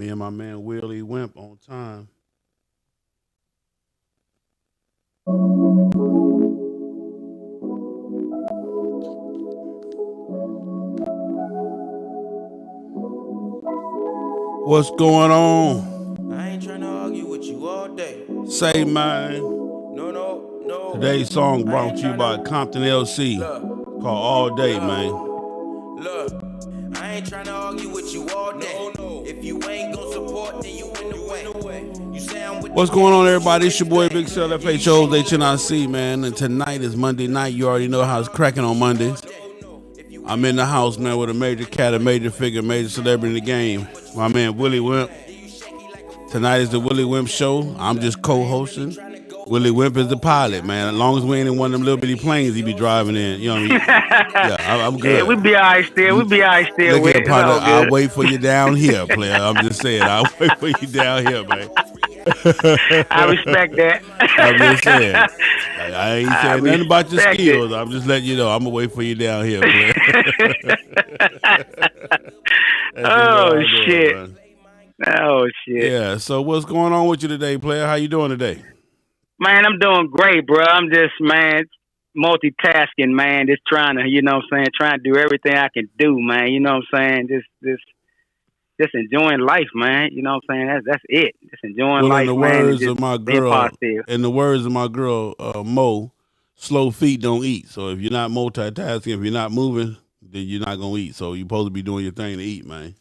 Me and my man Willie Wimp on time. What's going on? I ain't trying to argue with you all day. Say, man. No. Today's song brought to you by Compton LC. Called All Day, man. Look, I ain't trying to argue with you all day. If you ain't gonna support, then you in the way. You say I'm with What's going on, everybody? It's your boy Big Cell FHO'S HNIC, man. And tonight is Monday night. You already know how it's cracking on Mondays. I'm in the house, man, with a major cat, a major figure, major celebrity in the game. My man Willie Wimp. Tonight is the Willie Wimp show. I'm just co-hosting. Willie Wimp is the pilot, man. As long as we ain't in one of them little bitty planes he be driving in, you know what I mean? Yeah, I'm good. Yeah, we be all right still. Look here, partner, I'll wait for you down here, player. I'm just saying, I'll wait for you down here, man. I respect that. I'm just saying. I ain't saying nothing about your skills. I'm just letting you know. I'm going to wait for you down here, player. Oh, shit. Man. Oh, shit. Yeah, so what's going on with you today, player? How you doing today? Man, I'm doing great, bro. I'm just, man, multitasking, man. Just trying to, you know what I'm saying, trying to do everything I can do, man. You know what I'm saying? Just enjoying life, man. You know what I'm saying? That's it. Just enjoying life, man. In the words of my girl, Mo, slow feet don't eat. So if you're not multitasking, if you're not moving, then you're not going to eat. So you're supposed to be doing your thing to eat, man.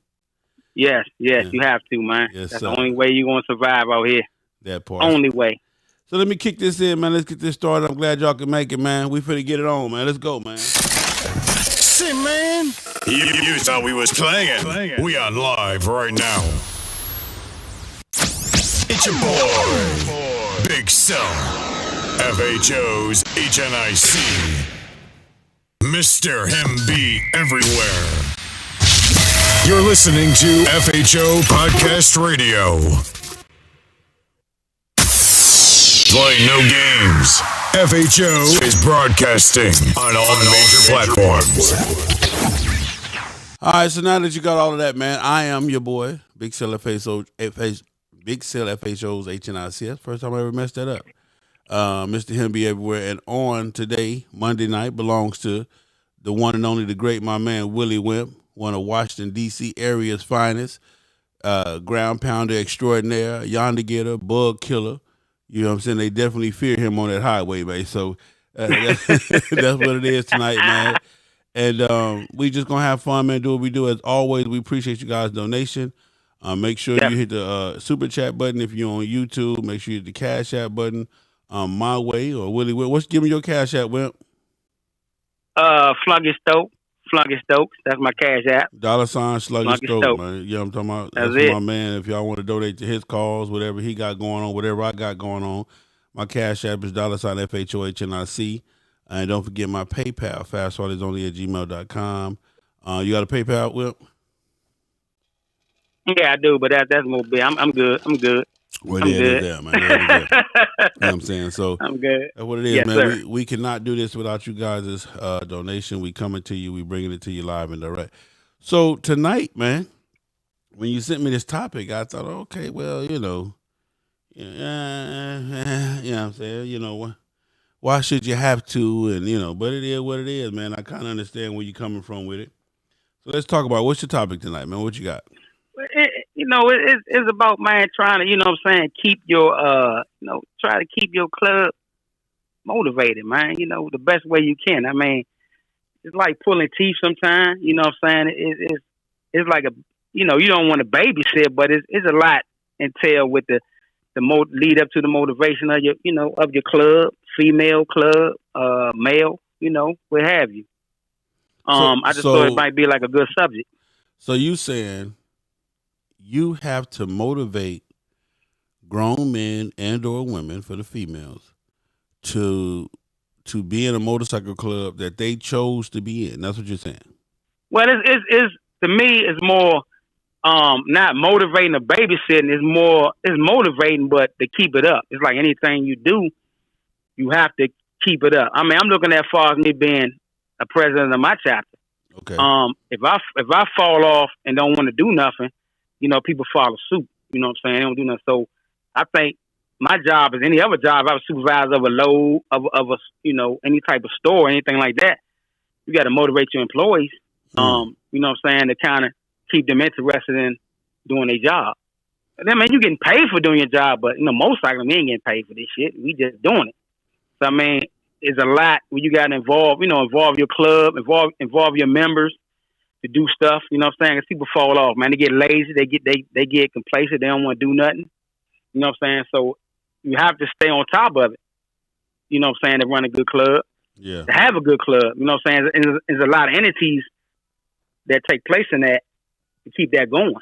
Yes, yeah. You have to, man. Yes, that's sir. The only way you're going to survive out here. That part. Only way. So let me kick this in, man. Let's get this started. I'm glad y'all can make it, man. We finna get it on, man. Let's go, man. Shit, man. You thought we was playing. We are live right now. It's your boy, Big Cell, FHO'S HNIC, Mr. Him Be Everywhere. You're listening to FHO Podcast Radio. Play no games. FHO is broadcasting on all major platforms. All right, so now that you got all of that, man, I am your boy, Big Cell FHO'S HNIC. That's the first time I ever messed that up. Mr. Him Be Everywhere. And on today, Monday night, belongs to the one and only, the great, my man, Willie Wimp, one of Washington, D.C. area's finest, ground pounder extraordinaire, yonder getter, bug killer. You know what I'm saying? They definitely fear him on that highway, man. So that's what it is tonight, man. And we just going to have fun, man, do what we do. As always, we appreciate you guys' donation. Make sure you hit the super chat button if you're on YouTube. Make sure you hit the Cash App button. My way or Willie Wimp. Give me your Cash App, Wimp. Flunky Stokes. That's my Cash App. $ Sluggy Stokes, man. You know what I'm talking about? That's my man. If y'all want to donate to his cause, whatever he got going on, whatever I got going on, my Cash App is $ FHOHNIC. And don't forget my PayPal, fastwallersonly@gmail.com. You got a PayPal, Whip? Yeah, I do, but that's more big. I'm good. Well, it is there, man. You know what I'm saying? So I'm good. That's what it is, yes, man. Sir. We cannot do this without you guys' donation. We coming to you. We bringing it to you live and direct. So tonight, man, when you sent me this topic, I thought, okay, well, you know what I'm saying? Why should you have to? And, but it is what it is, man. I kind of understand where you're coming from with it. So let's talk about what's your topic tonight, man? What you got? It's about, man, trying to, keep your, try to keep your club motivated, man. The best way you can. I mean, it's like pulling teeth sometimes. You know what I'm saying? It's like you don't want to babysit, but it's a lot entail with the lead up to the motivation of your club, female club, male, what have you. I just thought it might be like a good subject. So you saying you have to motivate grown men and or women, for the females, to be in a motorcycle club that they chose to be in. That's what you're saying. Well, it's to me, it's more not motivating or babysitting. It's motivating, but to keep it up. It's like anything you do, you have to keep it up. I mean, I'm looking at far as me being a president of my chapter. Okay. If I fall off and don't want to do nothing, people follow suit. You know what I'm saying? They don't do nothing. So I think my job is any other job. If I was supervisor of a load of a any type of store, anything like that. You got to motivate your employees. You know what I'm saying, to kind of keep them interested in doing their job. And then, man, you getting paid for doing your job, but most likely we ain't getting paid for this shit. We just doing it. So I mean, it's a lot when you got to involve your club, involve your members to do stuff. You know what I'm saying? Because people fall off, man. They get lazy. They get complacent. They don't want to do nothing. You know what I'm saying? So you have to stay on top of it. You know what I'm saying? To run a good club. Yeah. To have a good club. You know what I'm saying? And there's a lot of entities that take place in that to keep that going.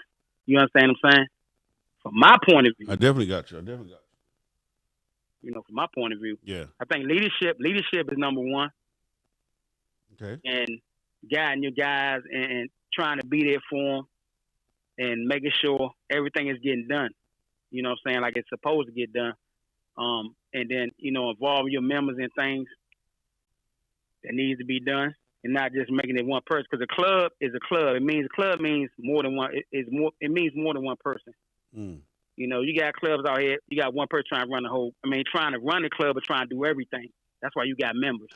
You understand what I'm saying? From my point of view. I definitely got you. From my point of view. Yeah. I think leadership is number one. Okay. And guiding your guys and trying to be there for them and making sure everything is getting done. You know what I'm saying? Like it's supposed to get done. And then, involve your members in things that needs to be done and not just making it one person. Because a club is a club. Club means more than one. It means more than one person. You got clubs out here. You got one person trying to run the club or trying to do everything. That's why you got members.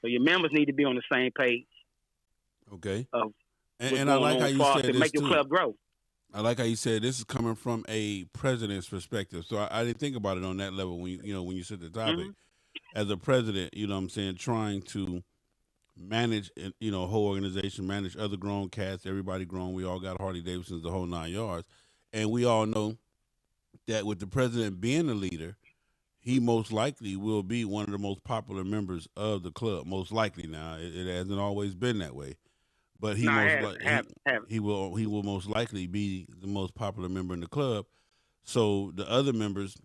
So your members need to be on the same page. Okay. And I like how you said to this make your too. club grow. I like how you said this is coming from a president's perspective. So I didn't think about it on that level when you said the topic. As a president, you know what I'm saying, trying to manage, a whole organization, manage other grown cats, everybody grown. We all got Harley Davidsons, the whole 9 yards. And we all know that with the president being the leader, he most likely will be one of the most popular members of the club. Most likely now. It hasn't always been that way. But he will most likely be the most popular member in the club. So the other members,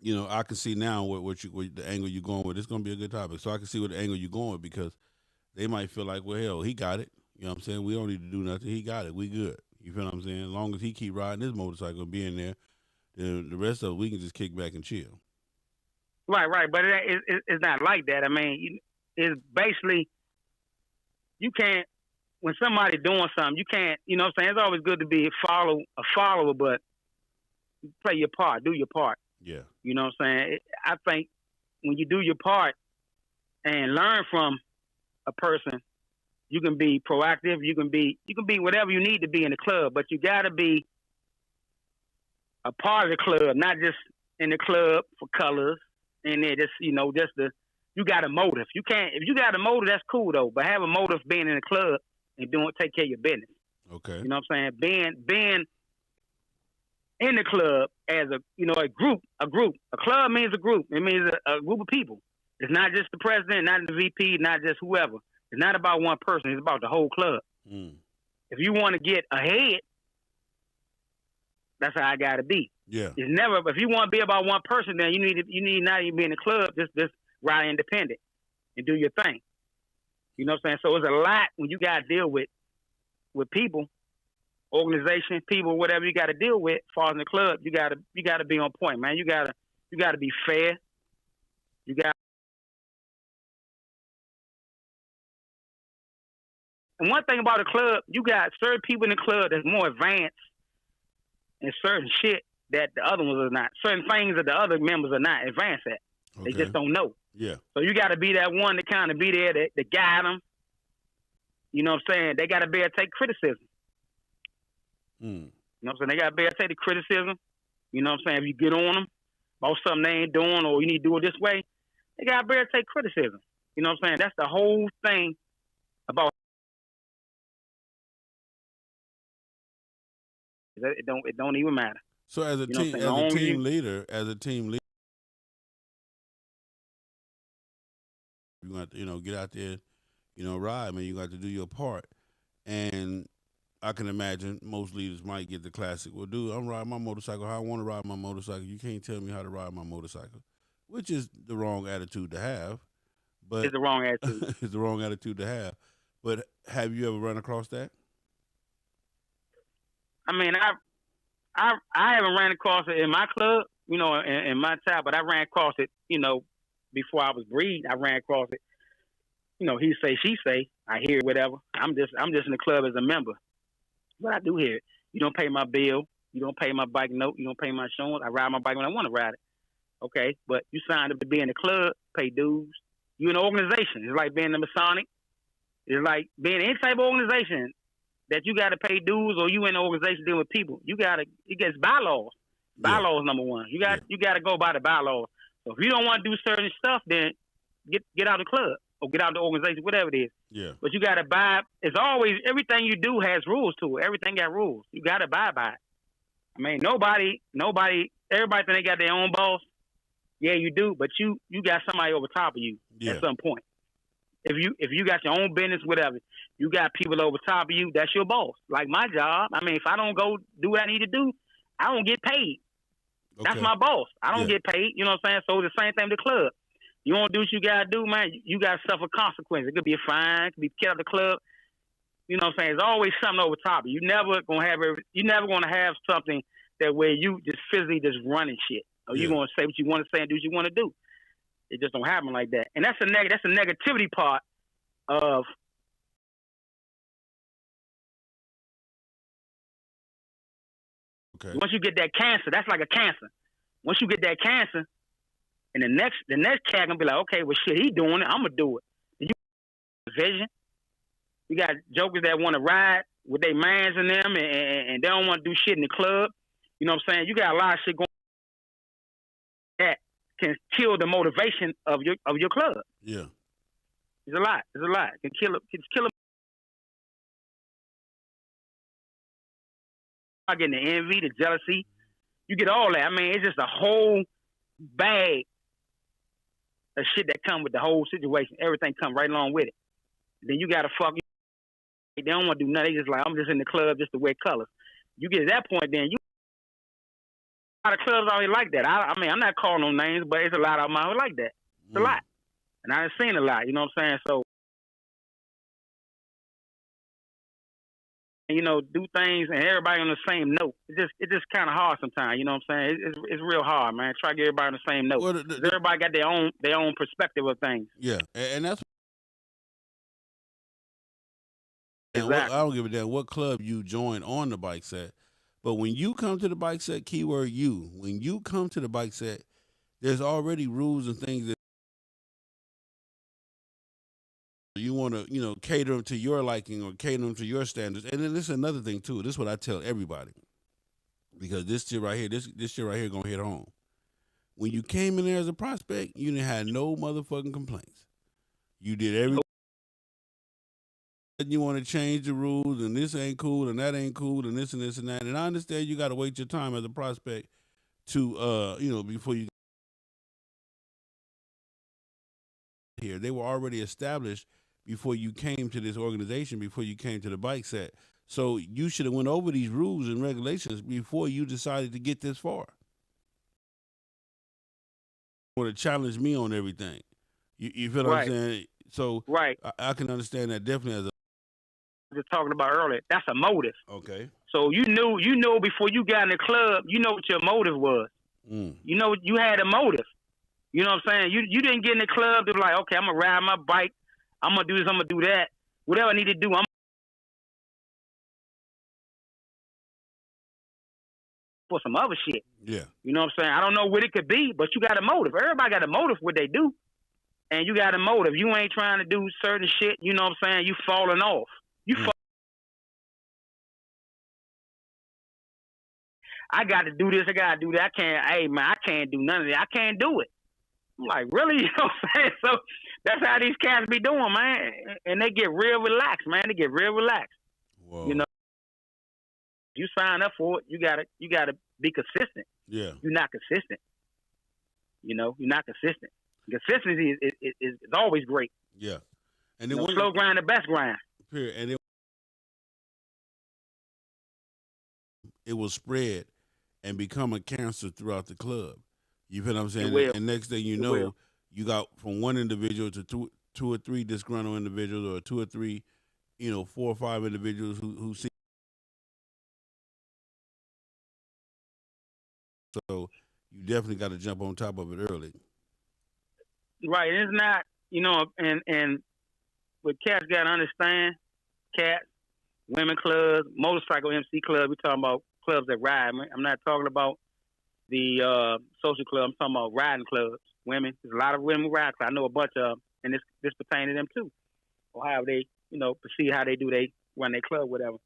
I can see now what the angle you're going with. It's going to be a good topic. So I can see what the angle you're going with because they might feel like, well, hell, he got it. You know what I'm saying? We don't need to do nothing. He got it. We good. You feel what I'm saying? As long as he keep riding his motorcycle and being there, then the rest of it, we can just kick back and chill. Right. But it's not like that. I mean, it's basically you can't. When somebody doing something, you can't. You know what I'm saying? It's always good to be a follower, but play your part, do your part. Yeah. You know what I'm saying? I think when you do your part and learn from a person, you can be proactive. You can be whatever you need to be in the club, but you got to be a part of the club, not just in the club for colors. And then you got a motive. If you got a motive, that's cool though. But have a motive being in the club and take care of your business. Okay. You know what I'm saying? Being in the club as a group. A club means a group. It means a group of people. It's not just the president, not the VP, not just whoever. It's not about one person. It's about the whole club. If you want to get ahead, that's how I got to be. Yeah. It's never. If you want to be about one person, then you need not even be in the club. Just ride independent and do your thing. You know what I'm saying? So it's a lot when you got to deal with people, organization, people, whatever you got to deal with. As far as in the club, you got to be on point, man. You got to be fair. You got. And one thing about a club, you got certain people in the club that's more advanced in certain shit that the other ones are not. Certain things that the other members are not advanced at. Okay. They just don't know. Yeah. So you got to be that one to kind of be there to guide them. You know what I'm saying? They got to be able to take criticism. You know what I'm saying? They got to be able to take the criticism. You know what I'm saying? If you get on them about something they ain't doing or you need to do it this way, they got to be able to take criticism. You know what I'm saying? That's the whole thing about it. Don't even matter. So as a team leader, you got to, get out there, ride, man. You got to do your part. And I can imagine most leaders might get the classic, well, dude, I'm riding my motorcycle how I want to ride my motorcycle. You can't tell me how to ride my motorcycle, which is the wrong attitude to have. But it's the wrong attitude. It's the wrong attitude to have. But have you ever run across that? I mean, I haven't ran across it in my club, in my time, but I ran across it, before I was breed. I ran across it. He say, she say. I hear whatever. I'm just in the club as a member, but I do hear it. You don't pay my bill. You don't pay my bike note. You don't pay my insurance. I ride my bike when I want to ride it. Okay, but you signed up to be in the club, pay dues. You an organization. It's like being the Masonic. It's like being any type of organization that you got to pay dues, or you in an organization dealing with people. You got to. It gets bylaws. Bylaws number one. You got to go by the bylaws. So if you don't want to do certain stuff, then get out of the club or get out of the organization, whatever it is. Yeah. But you got to abide. It's always everything you do has rules to it. Everything got rules. You got to abide by it. I mean, nobody. Everybody think they got their own boss. Yeah, you do, but you got somebody over top of you at some point. If you got your own business, whatever, you got people over top of you. That's your boss. Like my job. I mean, if I don't go do what I need to do, I don't get paid. Okay. That's my boss. I don't get paid. You know what I'm saying? So it's the same thing with the club. You want to do what you got to do, man. You got to suffer consequences. It could be a fine. It could be kicked out of the club. You know what I'm saying? There's always something over top of you. You're never going to have something that where you just physically just running shit. Or you're going to say what you want to say and do what you want to do. It just don't happen like that. And that's a negativity part of once you get that cancer, that's like a cancer. Once you get that cancer, and the next cat gonna be like, okay, well shit, he doing it, I'm gonna do it. And you vision. You got jokers that want to ride with their mans in them, and they don't want to do shit in the club. You know what I'm saying? You got a lot of shit going that can kill the motivation of your club. Yeah. It's a lot. It can kill it. Getting the envy, the jealousy, you get all that. I mean, it's just a whole bag of shit that come with the whole situation. Everything come right along with it. Then you gotta fuck. They don't want to do nothing. They just like, I'm just in the club just to wear colors. You get to that point, then you. A lot of clubs already like that. I mean, I'm not calling no names, but it's a lot of them out like that. It's a lot, and I've seen a lot. You know what I'm saying? So. You know, do things and everybody on the same note. It's just kind of hard sometimes. You know what I'm saying? It's real hard, man. Try to get everybody on the same note. Well, everybody got their own perspective of things. Yeah, and that's. Exactly. I don't give a damn what club you join on the bike set, but when you come to the bike set, keyword you. When you come to the bike set, there's already rules and things that. You want to, cater them to your liking or cater them to your standards. And then this is another thing, too. This is what I tell everybody. Because this shit right here, this shit right here going to hit home. When you came in there as a prospect, you didn't have no motherfucking complaints. You did everything. You want to change the rules, and this ain't cool, and that ain't cool, and this and this and that. And I understand you got to wait your time as a prospect to, before you here. They were already established before you came to this organization, before you came to the bike set. So you should have went over these rules and regulations before you decided to get this far. Or to challenge me on everything. You feel what I'm saying? So I can understand that definitely as a just talking about earlier. That's a motive. Okay. So you knew before you got in the club, you know what your motive was. You know you had a motive. You know what I'm saying? You didn't get in the club to be like, okay, I'm gonna ride my bike. I'm gonna do this. I'm gonna do that. Whatever I need to do, I'm for some other shit. Yeah. You know what I'm saying? I don't know what it could be, but you got a motive. Everybody got a motive what they do, and you got a motive. You ain't trying to do certain shit. You know what I'm saying? You falling off. I got to do this. I got to do that. I can't do none of that. I can't do it. I'm like, really? You know what I'm saying? So that's how these cats be doing, man. And they get real relaxed, man. They get real relaxed. Whoa. You know, you sign up for it, you gotta be consistent. Yeah. You're not consistent. You're not consistent. Consistency is always great. Yeah. And then slow grind, the best grind. Period. And it will spread and become a cancer throughout the club. You feel what I'm saying? And next thing you know, you got from one individual to two or three disgruntled individuals, or two or three, 4 or 5 individuals who see. So you definitely got to jump on top of it early. Right. It's not, and what cats got to understand, cats, women clubs, motorcycle MC clubs. We're talking about clubs that ride. I'm not talking about the social club. I'm talking about riding clubs. Women. There's a lot of women ride clubs. I know a bunch of them, and this pertains to them too. Or how they, perceive how they do they run their club, whatever.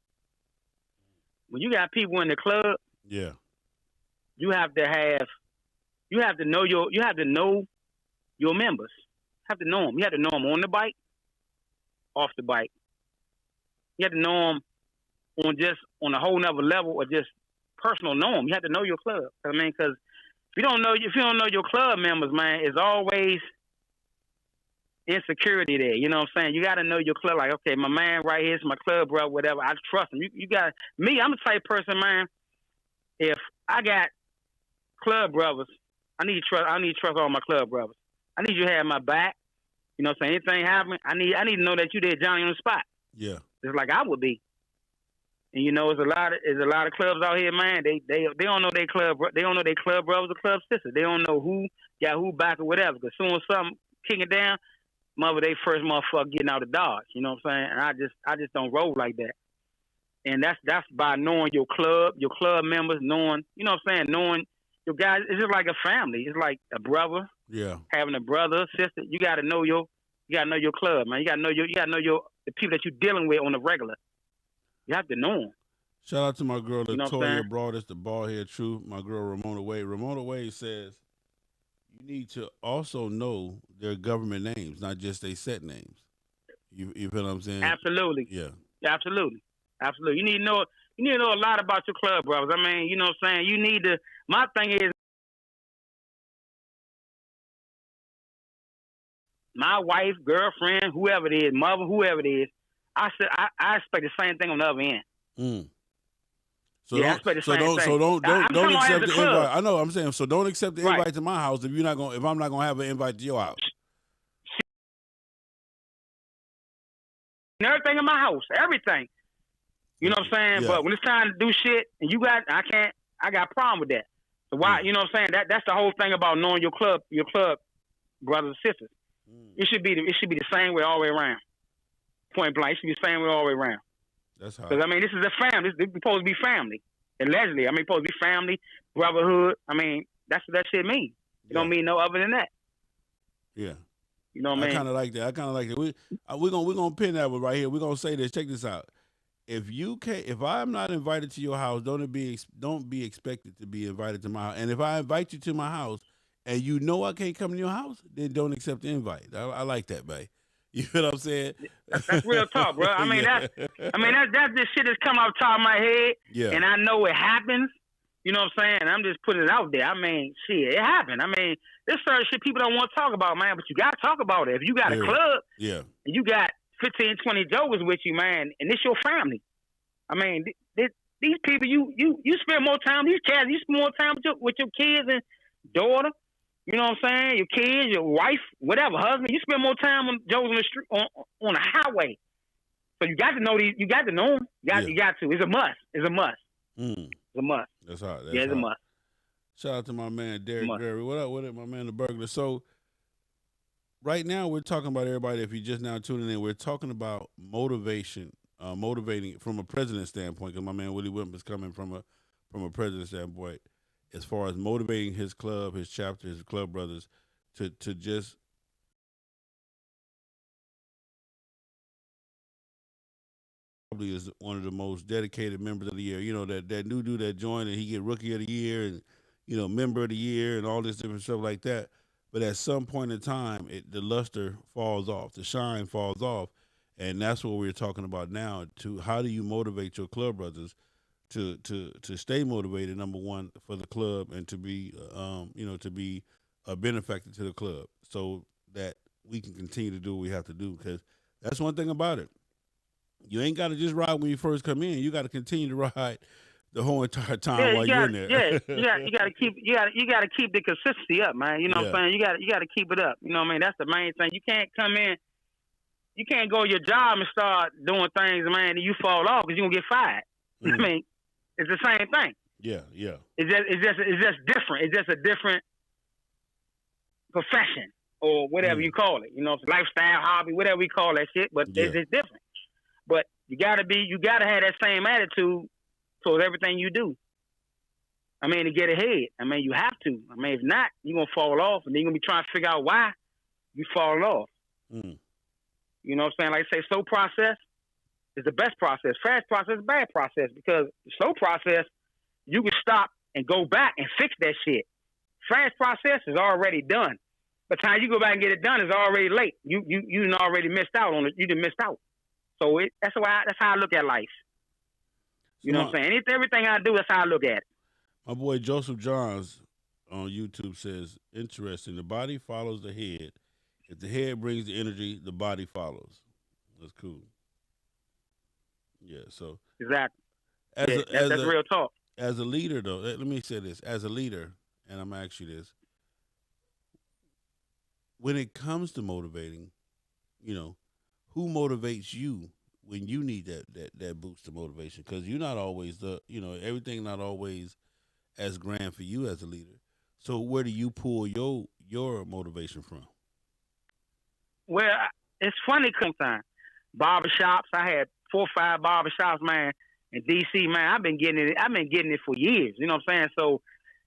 When you got people in the club, yeah, you have to know your members. You have to know them. You have to know them on the bike, off the bike. You have to know them on a whole nother level, or just personal know them. You have to know your club. I mean, because if you don't know your club members, man, it's always insecurity there. You know what I'm saying? You got to know your club. Like, okay, my man right here is my club, bro. Whatever. I trust him. You got me. I'm the type of person, man. If I got club brothers, I need to trust all my club brothers. I need you to have my back. You know what I'm saying? Anything happen, I need to know that you there, Johnny, on the spot. Yeah. Just like I would be. And there's a lot of clubs out here, man. They don't know their club. They don't know their club brothers or club sisters. They don't know who got who back or whatever. Because soon as something kicking down, they first motherfucker getting out of Dodge. You know what I'm saying? And I just don't roll like that. And that's by knowing your club members, knowing, you know what I'm saying, knowing your guys. It's just like a family. It's like a brother. Yeah. Having a brother, sister. You gotta know your club, man. You gotta know the people that you're dealing with on the regular. You have to know them. Shout out to my girl Latoya know Broadus, the bald head truth. My girl Ramona Wade. Ramona Wade says you need to also know their government names, not just their set names. You feel what I'm saying? Absolutely. Yeah. Absolutely. You need to know a lot about your club, brothers. I mean, you know what I'm saying? You need to. My thing is, my wife, girlfriend, whoever it is, mother, whoever it is, I expect the same thing on the other end. Mm. So don't accept the invite. I know. I'm saying so. Don't accept the invite to my house if I'm not gonna have an invite to your house. Everything in my house, everything. You know what I'm saying? Yeah. But when it's time to do shit, and I got a problem with that. So why? You know what I'm saying? That's the whole thing about knowing your club brothers and sisters. It should be the same way all the way around. Point blank, it should be the same way all the way around. That's how. Because I mean, this is a family. This is supposed to be family. Allegedly, I mean, supposed to be family, brotherhood. I mean, that's what that shit means. It don't mean no other than that. Yeah. You know what I mean? I kind of like that. We're gonna pin that one right here. We're gonna say this. Check this out. If I'm not invited to your house, don't be expected to be invited to my house. And if I invite you to my house and you know I can't come to your house, then don't accept the invite. I like that, babe. You know what I'm saying? That's real talk, bro. I mean, that's this shit that's come off the top of my head. Yeah. And I know it happens. You know what I'm saying? I'm just putting it out there. I mean, shit, it happened. I mean, there's certain shit people don't want to talk about, man, but you got to talk about it. If you got a club and you got 15, 20 jokers with you, man, and it's your family. I mean, these people, you spend more time, these cats, you spend more time with your kids and daughter. You know what I'm saying? Your kids, your wife, whatever, husband. You spend more time on jokers on the street, on the highway. So you got to know these. You got to know them. You got to. It's a must. It's a must. It's a must. That's hot. It's a must. Shout out to my man Derek Gary. What up, my man the burglar? So right now we're talking about everybody. If you're just now tuning in, we're talking about motivation, motivating from a president standpoint. Because my man Willie Wimp is coming from a president standpoint, as far as motivating his club, his chapter, his club brothers to just probably is one of the most dedicated members of the year. You know, that new dude that joined and he get rookie of the year and, you know, member of the year and all this different stuff like that. But at some point in time, the luster falls off, the shine falls off. And that's what we're talking about now. To how do you motivate your club brothers to stay motivated, number one, for the club, and to be, to be a benefactor to the club, so that we can continue to do what we have to do. Because that's one thing about it. You ain't got to just ride when you first come in. You got to continue to ride the whole entire time while you're in there. Yeah, you got to keep the consistency up, man. You know what I'm saying? You got to keep it up. You know what I mean? That's the main thing. You can't come in. You can't go to your job and start doing things, man, and you fall off because you're gonna get fired. I mean, it's the same thing. Yeah. It's just different. It's just a different profession or whatever you call it. You know, it's lifestyle, hobby, whatever we call that shit. But it's just different. But you gotta have that same attitude towards everything you do. I mean, to get ahead. I mean, you have to. I mean, if not, you're gonna fall off, and then you're gonna be trying to figure out why you fall off. Mm. You know what I'm saying? Like I say, slow process is the best process. Fast process is bad process, because the slow process, you can stop and go back and fix that shit. Fast process is already done. By the time you go back and get it done, it's already late. You already missed out on it. You done missed out. So that's how I look at life. You know what I'm saying? Everything I do, that's how I look at it. My boy Joseph Johns on YouTube says, interesting. The body follows the head. If the head brings the energy, the body follows. That's cool. Yeah, so. Exactly. That's real talk. As a leader, though, let me say this. As a leader, and I'm going to ask you this. When it comes to motivating, you know, who motivates you when you need that boost of motivation? Because you're not always everything not always as grand for you as a leader. So where do you pull your motivation from? Well, it's funny sometimes. Barbershops, I had 4 or 5 barbershops, man, in DC, man. I've been getting it for years. You know what I'm saying? So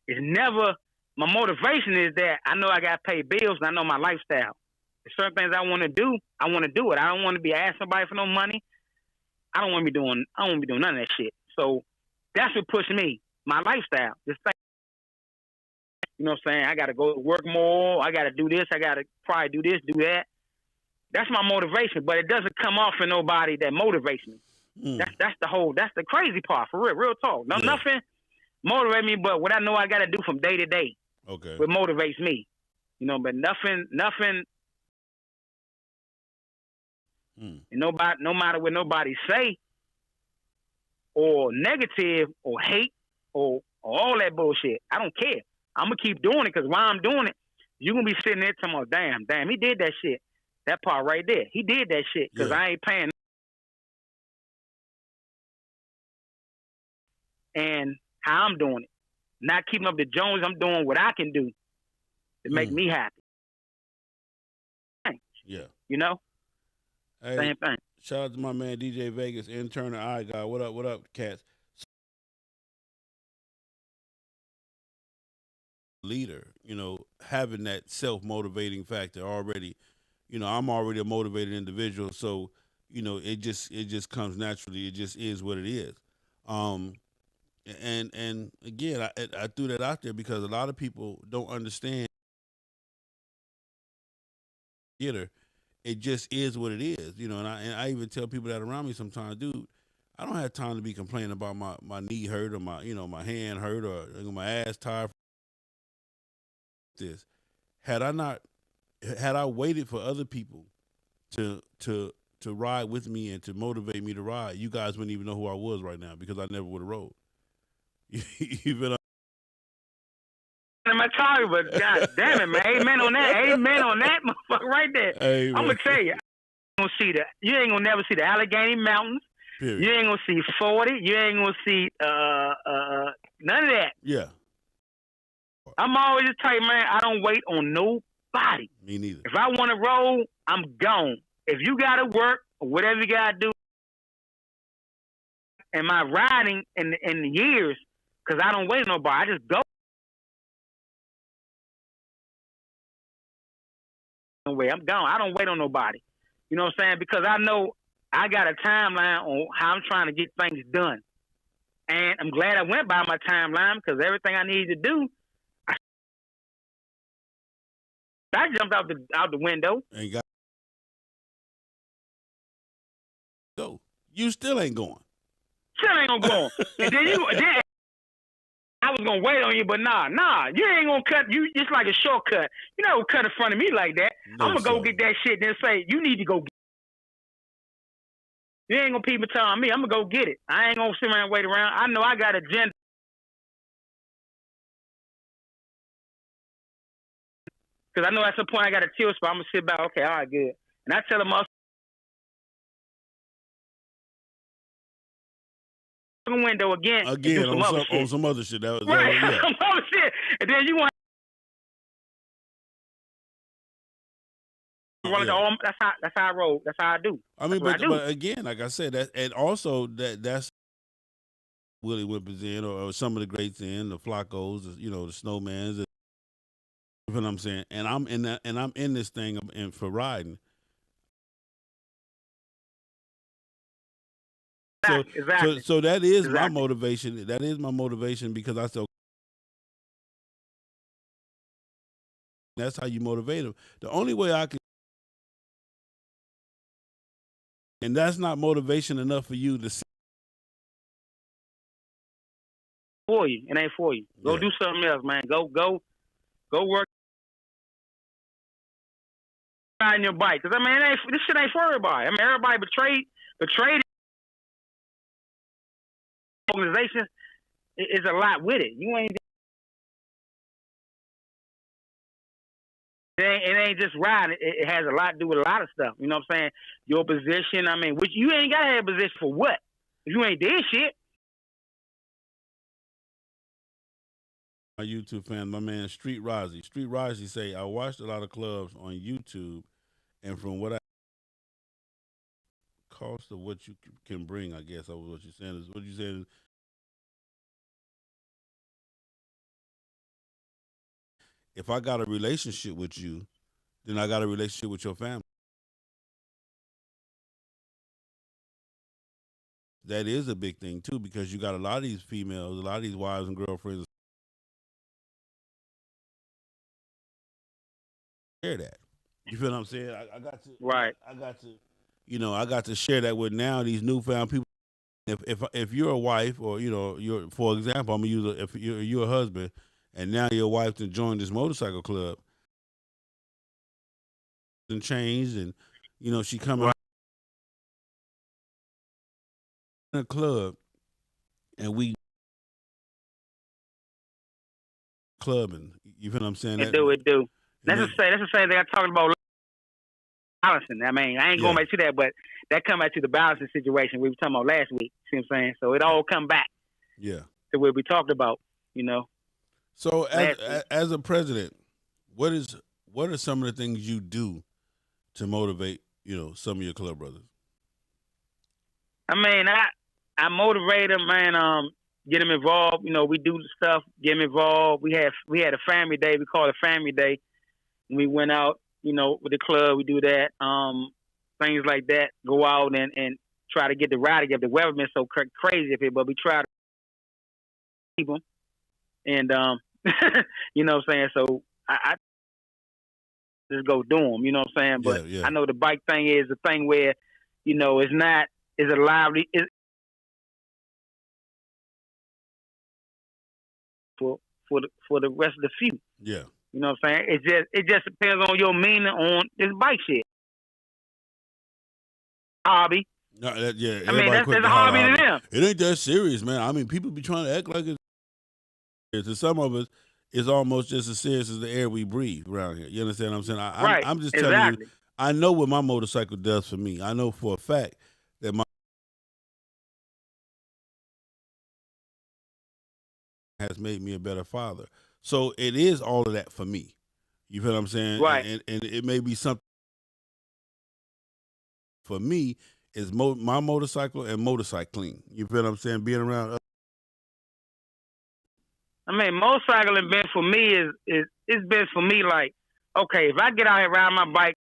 it's never, my motivation is that I know I got to pay bills and I know my lifestyle. There's certain things I want to do, I want to do it. I don't want to be asking somebody for no money. I don't want to be doing none of that shit. So that's what pushed me, my lifestyle. This thing, you know what I'm saying? I got to go to work more. I got to do this. I got to probably do this, do that. That's my motivation, but it doesn't come off of nobody that motivates me. Mm. That's the crazy part, for real talk. No, nothing motivates me, but what I know I got to do from day to day. Okay. What motivates me, you know, but nothing. And no matter what nobody say, or negative, or hate, or all that bullshit, I don't care. I'm gonna keep doing it, because while I'm doing it, you're gonna be sitting there talking about, damn, he did that shit. That part right there, he did that shit, because I ain't paying. And how I'm doing it, not keeping up the Jones. I'm doing what I can do to make me happy. Yeah, you know. Hey, same thing. Shout out to my man DJ Vegas, intern and I guy. What up, cats? Leader, you know, having that self-motivating factor already. You know, I'm already a motivated individual, so you know, it just comes naturally. It just is what it is. And again, I threw that out there because a lot of people don't understand. It just is what it is, you know. And I even tell people that around me sometimes, dude, I don't have time to be complaining about my knee hurt or my hand hurt or my ass tired. This had I waited for other people to ride with me and to motivate me to ride, you guys wouldn't even know who I was right now, because I never would have rode. Even I'm sorry, but god damn it, man, amen on that motherfucker right there. Hey, I'm gonna tell you, you ain't gonna never see the Allegheny Mountains. Period. You ain't gonna see 40. You ain't gonna see none of that. Yeah. I'm always the type, man, I don't wait on nobody. Me neither. If I want to roll, I'm gone. If you gotta work or whatever you gotta do, and my riding in the years, because I don't wait on nobody, I just go. I'm gone. I don't wait on nobody. You know what I'm saying? Because I know I got a timeline on how I'm trying to get things done. And I'm glad I went by my timeline, because everything I needed to do, I jumped out the window. And go. You still ain't going. Still ain't gonna go. And then I was gonna wait on you, but nah, you ain't gonna cut. You just like a shortcut. You know, cut in front of me like that. No, I'm gonna go get that shit, then say you need to go. You ain't gonna people telling me. I'm gonna go get it. I ain't gonna sit around and wait around. I know I got agenda. Because I know at some point I got a chill spot. I'm gonna sit back. Okay, all right, good. And I tell them also, window again on some other shit. That was right. Yeah. Some other shit. And then you want That's how I roll. That's how I do. I mean, That's what I do. but again, like I said, that and also that's Willie Whippers in, or some of the greats in, the Flacos, the Snowmans. You know what I'm saying? And I'm in that, and I'm in this thing for riding. Exactly. So that is my motivation. That is my motivation because I still. That's how you motivate them. The only way I can, and that's not motivation enough for you to see. For you, it ain't for you. Go do something else, man. Go work on your bike. Cause I mean, this shit ain't for everybody. I mean, everybody betrayed organization. Is a lot with it. You ain't. It ain't just riding. It has a lot to do with a lot of stuff. You know what I'm saying? Your position. I mean, which you ain't got to have a position for what? If you ain't did shit. My YouTube fan, my man Street Rozzy say, I watched a lot of clubs on YouTube, and from what I cost of what you can bring, I guess what you're saying is what you said. If I got a relationship with you, then I got a relationship with your family. That is a big thing too, because you got a lot of these females, a lot of these wives and girlfriends share that. You feel what I'm saying? I got to I got to share that with now these newfound people. If you're a wife, or you're, for example, I'm gonna use if you're a husband, and now your wife to join this motorcycle club and changed, and she coming in a club, and we clubbing. You feel what I'm saying? It do. That's the same thing I talked about. Balancing. I mean, I ain't going back to that, but that come back to the balancing situation we were talking about last week. See what I'm saying? So it all come back. Yeah. To what we talked about. So as a president, what are some of the things you do to motivate some of your club brothers? I mean, I motivate them, man. Get them involved. We do the stuff. Get them involved. We had a family day. We call it family day. We went out, with the club. We do that. Things like that. Go out and try to get the ride together. The weather been so crazy up here, but we try to keep them. And you know what I'm saying. So I just go do them. You know what I'm saying. But I know the bike thing is the thing where it's not. Is a lively. For the rest of the few. Yeah. You know what I'm saying? It just depends on your meaning on this bike shit. Hobby. No, I mean, that's a hobby to them. It ain't that serious, man. I mean, people be trying to act like it's. To some of us, it's almost just as serious as the air we breathe around here. You understand what I'm saying? I'm just telling you, I know what my motorcycle does for me. I know for a fact that my has made me a better father. So it is all of that for me. You feel what I'm saying? Right. And it may be something for me is my motorcycle and motorcycling. You feel what I'm saying? Being around. I mean, motorcycling been for me it's been for me like, okay, if I get out here riding my bike,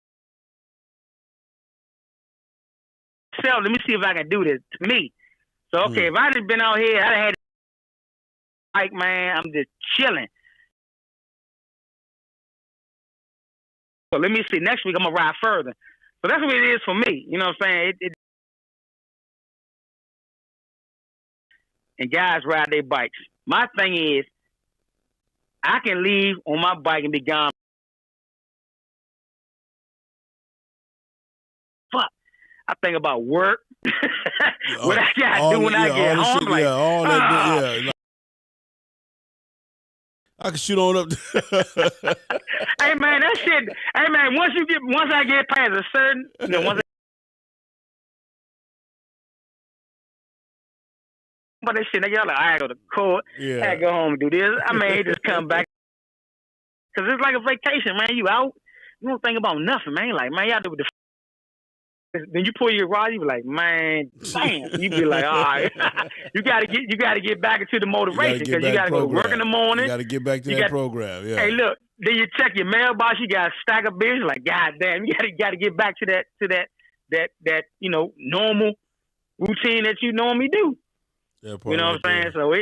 let me see if I can do this to me. So okay, if I just been out here, I'd had bike, man, I'm just chilling. So let me see. Next week I'm gonna ride further. So that's what it is for me. You know what I'm saying? And guys ride their bikes. My thing is, I can leave on my bike and be gone. Fuck. I think about work. What I gotta do when I get home. Like, all that. Yeah. I can shoot on up. Hey man, that shit. Hey man, once I get past a certain, but that shit, y'all like, I gotta go to court. I go home and do this. I mean, just come back because it's like a vacation, man. You out, You don't think about nothing, man. Like, man, y'all do the. Then you pull your rod, you be like, man, damn. You be like, all right, you gotta get back into the motivation because you gotta go to work in the morning. You gotta get back to that program. Yeah. Hey, look, then you check your mailbox. You got a stack of bills. Like, god damn, you gotta get back to that normal routine that you normally do. You know what I'm saying? So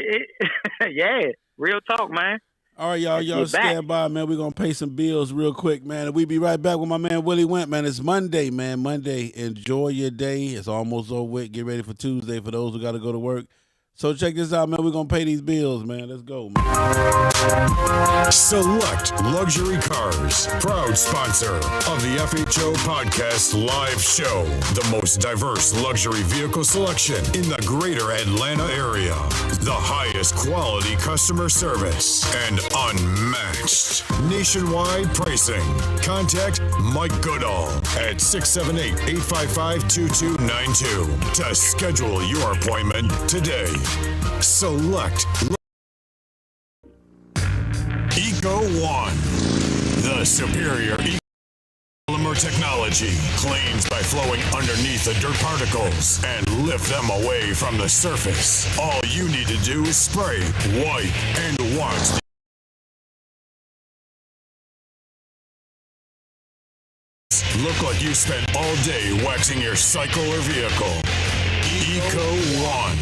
yeah, real talk, man. All right, y'all stand by, man. We're going to pay some bills real quick, man. And we'll be right back with my man Willie Went, man. It's Monday, man. Monday. Enjoy your day. It's almost over with. Get ready for Tuesday for those who got to go to work. So check this out, man. We're going to pay these bills, man. Let's go, man. Select Luxury Cars, proud sponsor of the FHO Podcast Live Show. The most diverse luxury vehicle selection in the greater Atlanta area. The highest quality customer service and unmatched nationwide pricing. Contact Mike Goodall at 678-855-2292 to schedule your appointment today. Select Eco One, the superior polymer technology, cleans by flowing underneath the dirt particles and lift them away from the surface. All you need to do is spray, wipe, and watch. Look like you spent all day waxing your cycle or vehicle. Eco One.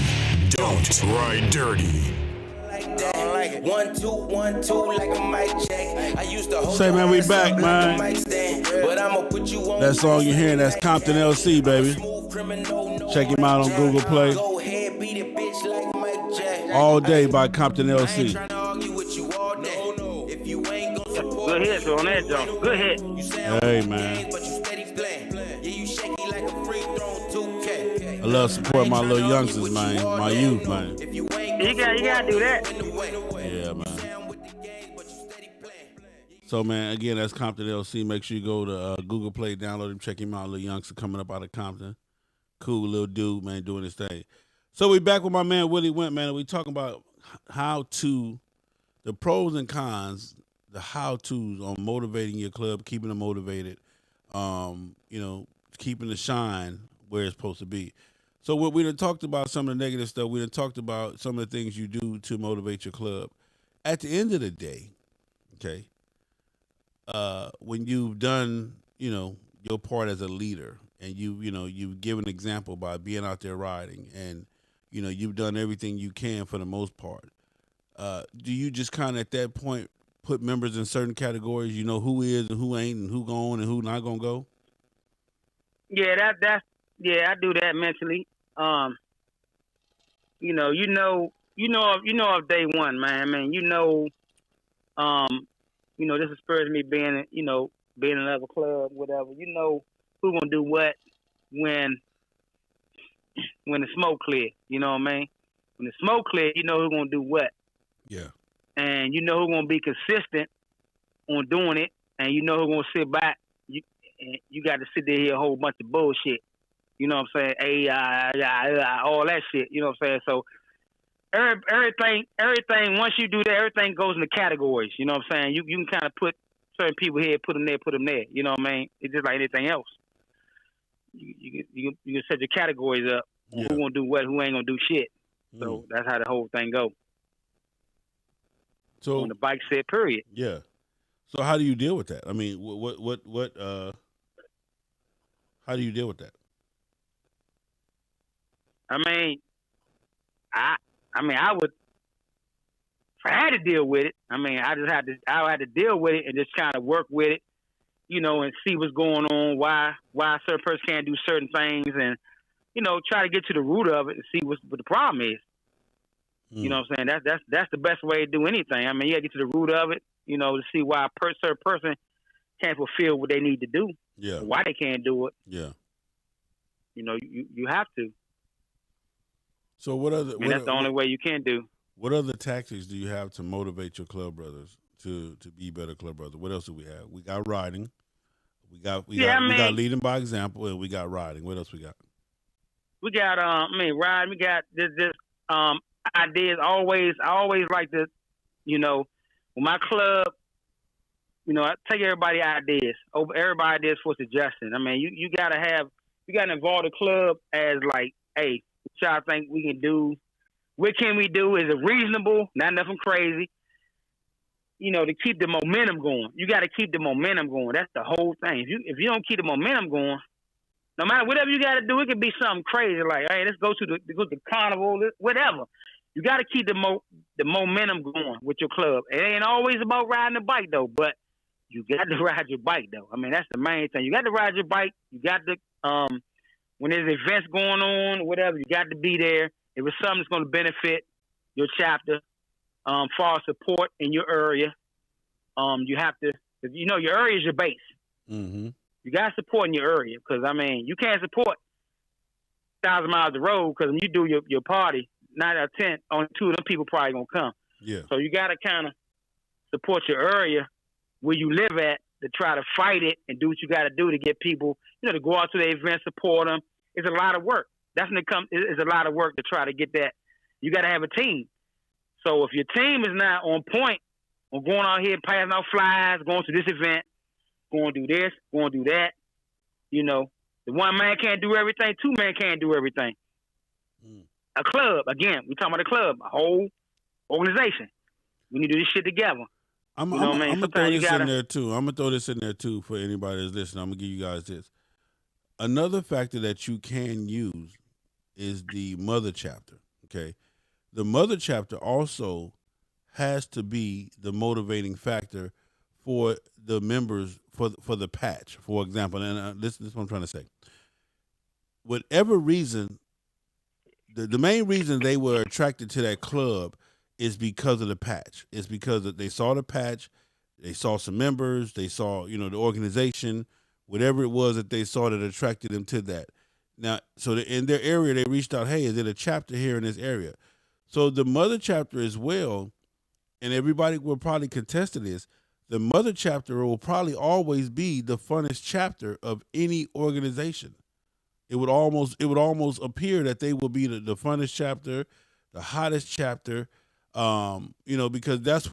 Don't ride dirty. Like 1 2 1 2 like a mic check. I used to hold. Say, man, we back, man. But I'ma put you on. That song you're hearing, that's Compton LC, baby. Check him out on Google Play. Go ahead, beat it, bitch, like Mike Jack. All Day by Compton LC. Trying to argue with you all day. If you ain't gonna support. Good hit on that, John. Good hit. Hey, man. But you steady playing. Yeah, you shaky like a free throw 2K. I love supporting my little youngsters, man. My youth, man. You gotta do that. Yeah, man. So, man, again, that's Compton LC. Make sure you go to Google Play, download him, check him out. Little youngster coming up out of Compton. Cool little dude, man, doing his thing. So we back with my man Willie Went, man, and we talking about the pros and cons, the how-tos on motivating your club, keeping them motivated, keeping the shine where it's supposed to be. So what we done talked about some of the negative stuff. We done talked about some of the things you do to motivate your club. At the end of the day, okay, when you've done, your part as a leader and you give an example by being out there riding and, you've done everything you can for the most part. Do you just kind of at that point put members in certain categories, who is and who ain't and who going and who not going to go? Yeah, I do that mentally. Of day one, man. I mean, this inspires me being in another club, whatever. Who's gonna do what when the smoke clear. You know what I mean? When the smoke clear, who's gonna do what. Yeah. And who's gonna be consistent on doing it, and who's gonna sit back. You got to sit there here a whole bunch of bullshit. You know what I'm saying? All that shit. You know what I'm saying? So everything. Once you do that, everything goes into categories. You know what I'm saying? You can kind of put certain people here, put them there, put them there. You know what I mean? It's just like anything else. You can set your categories up. Yeah. Who gonna do what? Who ain't gonna do shit? So that's how the whole thing go. So on the bike set, period. Yeah. So how do you deal with that? I mean, how do you deal with that? I would. If I had to deal with it, I had to deal with it and just kind of work with it, and see what's going on, why a certain person can't do certain things, and try to get to the root of it and see what the problem is. You know what I'm saying? That's the best way to do anything. I mean, you got to get to the root of it, to see why a certain person can't fulfill what they need to do. Yeah. Why they can't do it. Yeah. You have to. So what other? That's the only way you can do. What other tactics do you have to motivate your club brothers to be better club brothers? What else do we have? We got riding. We got leading by example, and we got riding. What else we got? We got riding. We got this ideas. I always like to, when my club I take everybody ideas over everybody ideas for suggestion. I mean, you gotta involve the club as like, hey, what y'all think we can do? What can we do? Is it reasonable? Not nothing crazy. To keep the momentum going. You got to keep the momentum going. That's the whole thing. If you don't keep the momentum going, no matter whatever you got to do, it could be something crazy like, hey, let's go to the carnival, whatever. You got to keep the momentum going with your club. It ain't always about riding the bike though, but you got to ride your bike though. I mean, that's the main thing. You got to ride your bike. You got to when there's events going on, whatever, you got to be there. If it's something that's going to benefit your chapter, for support in your area, you have to, your area is your base. Mm-hmm. You got to support in your area because, I mean, you can't support 1,000 miles the road because when you do your party, 9 out of 10, only 2 of them people probably going to come. Yeah. So you got to kind of support your area where you live at to try to fight it and do what you got to do to get people, to go out to the event, support them. It's a lot of work. That's when it's a lot of work to try to get that. You got to have a team. So if your team is not on point, or going out here passing out flyers, going to this event, going to do this, going to do that, the one man can't do everything, 2 men can't do everything. A club, again, we talking about a club, a whole organization. We need to do this shit together. I'm gonna throw this in there too. I'm gonna throw this in there too for anybody that's listening. I'm gonna give you guys this. Another factor that you can use is the mother chapter. Okay, the mother chapter also has to be the motivating factor for the members for the patch, for example. And this is what I'm trying to say. Whatever reason, the main reason they were attracted to that club is because of the patch. It's because they saw the patch, they saw some members, they saw the organization, whatever it was that they saw that attracted them to that. Now, so in their area, they reached out, hey, is there a chapter here in this area? So the mother chapter as well, and everybody will probably contest to this, the mother chapter will probably always be the funnest chapter of any organization. It would almost appear that they will be the funnest chapter, the hottest chapter, because that's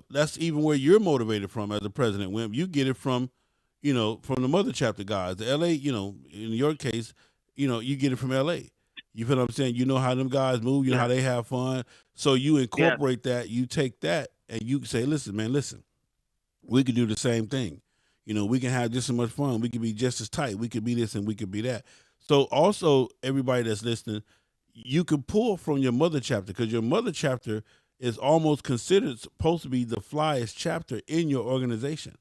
that's even where you're motivated from as a president. When you get it from the mother chapter guys, the LA, in your case, you get it from LA. You feel what I'm saying? You know how them guys move, you know how they have fun. So you incorporate that, you take that, and you say, listen, we can do the same thing. We can have just as much fun. We can be just as tight. We could be this and we could be that. So also, everybody that's listening, you can pull from your mother chapter because your mother chapter is almost considered supposed to be the flyest chapter in your organization.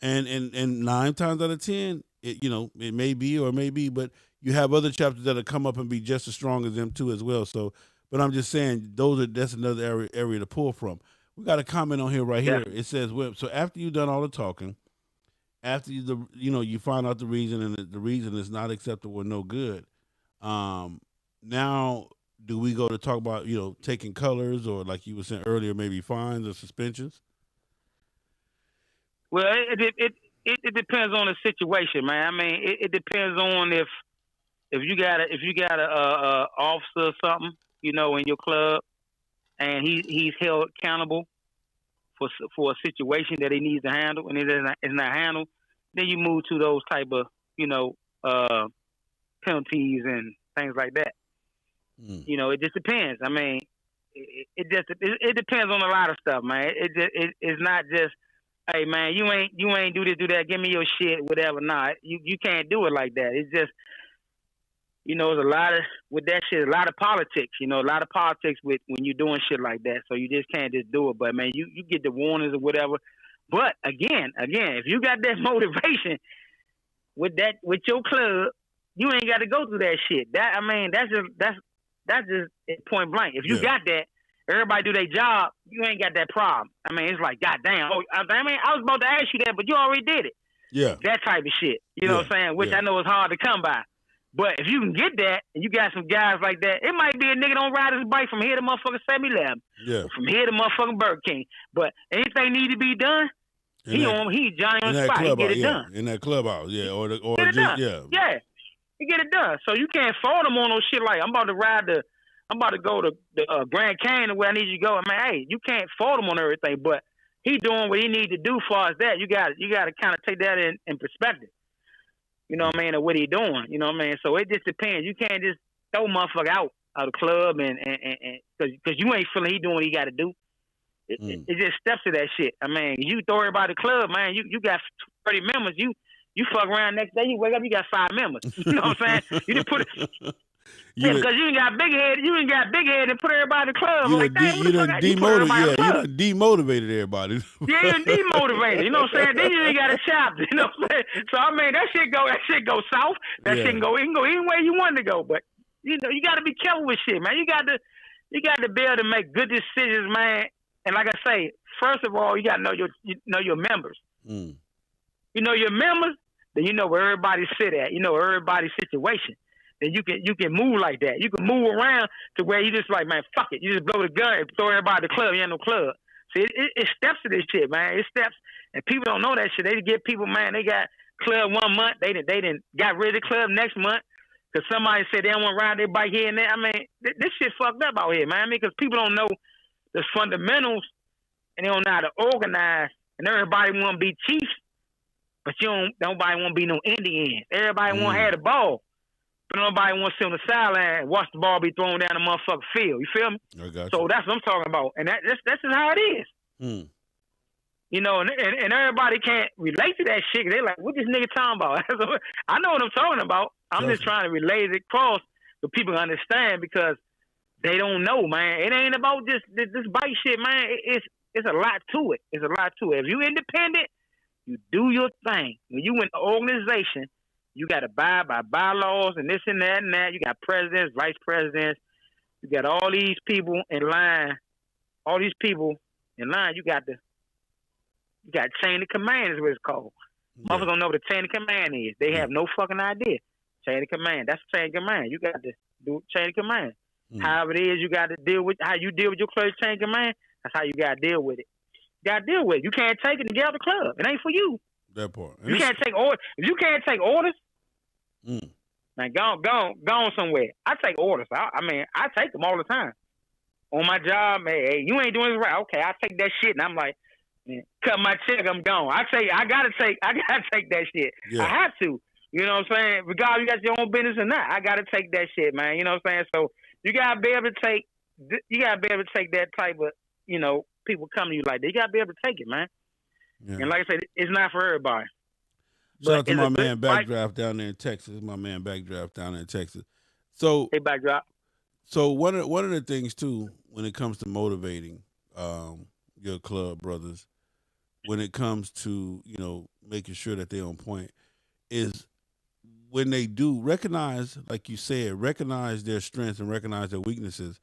And 9 times out of 10, it may be or it may be, but you have other chapters that'll come up and be just as strong as them too as well. So, but I'm just saying that's another area to pull from. We got a comment on here right here. It says, so after you've done all the talking, after you find out the reason and the reason is not acceptable or no good, now do we go to talk about, taking colors or like you were saying earlier, maybe fines or suspensions? Well, it depends on the situation, man. I mean, it depends on if you got a officer or something, in your club, and he's held accountable for a situation that he needs to handle, and it is not handled, then you move to those type of penalties and things like that. It just depends. I mean, it depends on a lot of stuff, man. It's not just, hey man, you ain't do this, do that, give me your shit, whatever. Nah, you can't do it like that. It's just, there's a lot of, with that shit, a lot of politics, a lot of politics with when you're doing shit like that. So you just can't just do it. But man, you get the warnings or whatever. But again, if you got that motivation with your club, you ain't got to go through that shit. That's just point blank. If you got that, everybody do their job, you ain't got that problem. I mean, it's like, goddamn. I was about to ask you that, but you already did it. Yeah. That type of shit. You know what I'm saying? Which I know is hard to come by. But if you can get that, and you got some guys like that, it might be a nigga don't ride his bike from here to motherfucking 7-Eleven. Yeah. From here to motherfucking Burger King. But anything need to be done, he Johnny on the spot. He get it done. In that clubhouse, yeah. Or get it done. Yeah. He get it done. So you can't fault him on no shit like, I'm about to go to the Grand Canyon where I need you to go. I mean, hey, you can't fault him on everything, but he doing what he need to do. Far as that, you got to kind of take that in perspective. You know what I mean, or what he doing. You know what I mean. So it just depends. You can't just throw motherfucker out of the club and because you ain't feeling he doing what he got to do. It just steps to that shit. I mean, you throw everybody the club, man. You got 30 members. You fuck around next day. You wake up, you got 5 members. You know what I'm saying? You just put it. Yeah, because you ain't got big head. You ain't got big head and put everybody in the club. You done demotivated everybody. Yeah, you done demotivated. You know what I'm saying? Then you ain't got a chop. You know what I'm saying? So I mean, that shit go south. That shit can go. It can go any way you want to go. But you know, you got to be careful with shit, man. You got to be able to make good decisions, man. And like I say, first of all, you got to know your members. You know your members, then you know where everybody sit at. You know everybody's situation. Then you can move like that. You can move around to where you just like, man, fuck it. You just blow the gun and throw everybody to the club. You ain't no club. See, it steps to this shit, man. It steps, and people don't know that shit. They get people, man. They got club 1 month. They didn't got rid of the club next month because somebody said they don't want to ride their bike here and there. I mean, this shit fucked up out here, man. I mean, because people don't know the fundamentals and they don't know how to organize. And everybody want to be chief, but nobody want to be no Indian. Everybody want to have the ball. But nobody wants to sit on the sideline and watch the ball be thrown down the motherfucking field. You feel me? I got you. So that's what I'm talking about. And that's just how it is. You know, and everybody can't relate to that shit. They're like, what this nigga talking about? I know what I'm talking about. I'm just trying to relay it across so people understand because they don't know, man. It ain't about this bike shit, man. It's a lot to it. It's a lot to it. If you independent, you do your thing. When you in an organization, you got to abide by bylaws and this and that and that. You got presidents, vice presidents. You got all these people in line. All these people in line. You got chain of command is what it's called. Yeah. Motherfuckers don't know what a chain of command is. They have no fucking idea. Chain of command. That's chain of command. You got to do chain of command. However it is, you got to deal with how you deal with your close chain of command. That's how you got to deal with it. You got to deal with it. You can't take it and get out of the club. It ain't for you. That part. You can't take orders. If you can't take orders, man, go somewhere. I take orders. I mean, I take them all the time. On my job, man, hey, you ain't doing it right. Okay, I take that shit, and I'm like, man, cut my check, I'm gone. I gotta take that shit. Yeah. I have to. You know what I'm saying? Regardless, you got your own business or not, I gotta take that shit, man. You know what I'm saying? So you gotta be able to take. You gotta be able to take that type of, you know, people come to you like that. You gotta be able to take it, man. Yeah. And like I said, it's not for everybody. Shout out to my man Backdraft down there in Texas. So hey, Backdraft. So one of the things too, when it comes to motivating your club brothers, when it comes to, you know, making sure that they're on point, is when they do recognize, like you said, recognize their strengths and recognize their weaknesses,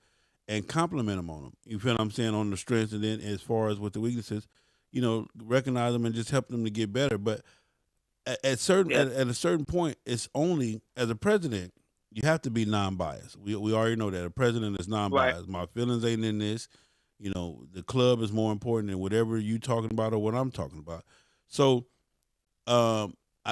and compliment them on them. You feel what I'm saying, on the strengths, and then as far as with the weaknesses, you know, recognize them and just help them to get better. But at a certain point, it's only as a president, you have to be non-biased. We already know that a president is non-biased. Right. My feelings ain't in this. You know, the club is more important than whatever you talking about or what I'm talking about. So,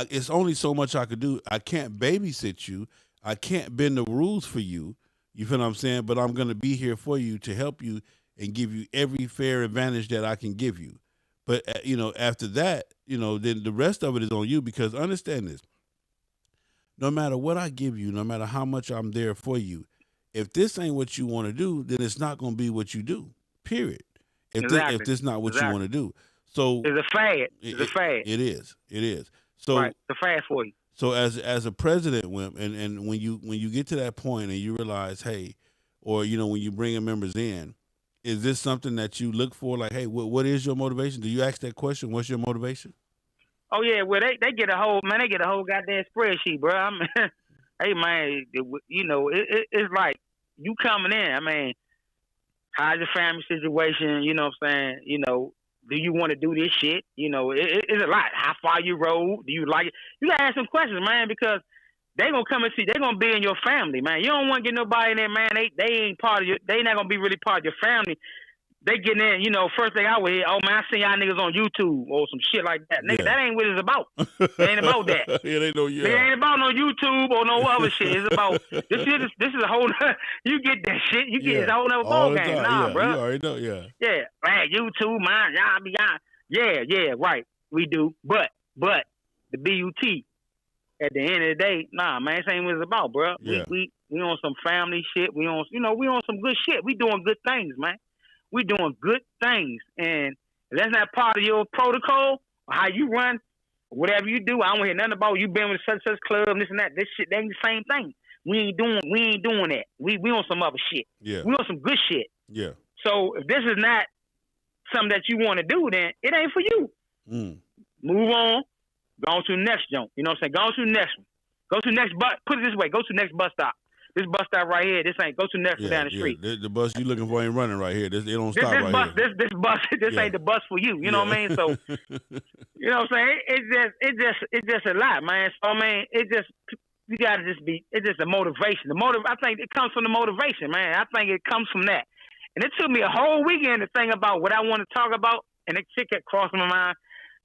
it's only so much I could do. I can't babysit you. I can't bend the rules for you. You feel what I'm saying? But I'm going to be here for you to help you and give you every fair advantage that I can give you. But, you know, after that, you know, then the rest of it is on you, because understand this. No matter what I give you, no matter how much I'm there for you, if this ain't what you want to do, then it's not going to be what you do, period. If this is not what you want to do. So it's a fad. It's a fad. It is. So right. It's a fad for you. So as a president, Wimp, and when you get to that point and you realize, hey, or, you know, when you bring members in, is this something that you look for? Like, hey, what is your motivation? Do you ask that question? What's your motivation? Oh yeah, well they get a whole goddamn spreadsheet, bro. I mean, hey man, you know it's like you coming in. I mean, how's your family situation? You know what I'm saying? You know, do you want to do this shit? You know, it's a lot. How far you rode? Do you like it? You gotta ask some questions, man, because they gonna come and see. They gonna be in your family, man. You don't want to get nobody in there, man. They ain't part of your. They not gonna be really part of your family. they getting in, you know, first thing I would hear, oh man, I seen y'all niggas on YouTube or some shit like that. Nigga, that ain't what it's about. It ain't about that. It ain't no It ain't about no YouTube or no other shit. It's about this is a whole you get that shit. You get a whole other ball game. Nah, bro. You already know, Yeah. Man, YouTube, man, y'all be yeah, right. We do. But the BUT, at the end of the day, nah, man, this ain't what it's about, bro. Yeah. We on some family shit. We on some good shit. We doing good things, man. We doing good things, and if that's not part of your protocol or how you run, whatever you do. I don't hear nothing about you been with such club and this and that. This shit, they ain't the same thing. We ain't doing that. We on some other shit. Yeah. We on some good shit. Yeah. So if this is not something that you want to do, then it ain't for you. Move on. Go on to the next jump. You know what I'm saying? Go on to the next one. Go to the next bus. Put it this way. Go to the next bus stop. This bus stop right here. This ain't. Go to the next one down the street. The bus you looking for ain't running right here. It don't stop right here. This bus ain't the bus for you. You know what I mean? So, you know what I'm saying? It's just a lot, man. So I mean, you gotta just be. It's just a motivation. I think it comes from the motivation, man. I think it comes from that. And it took me a whole weekend to think about what I want to talk about, and it kept crossing my mind.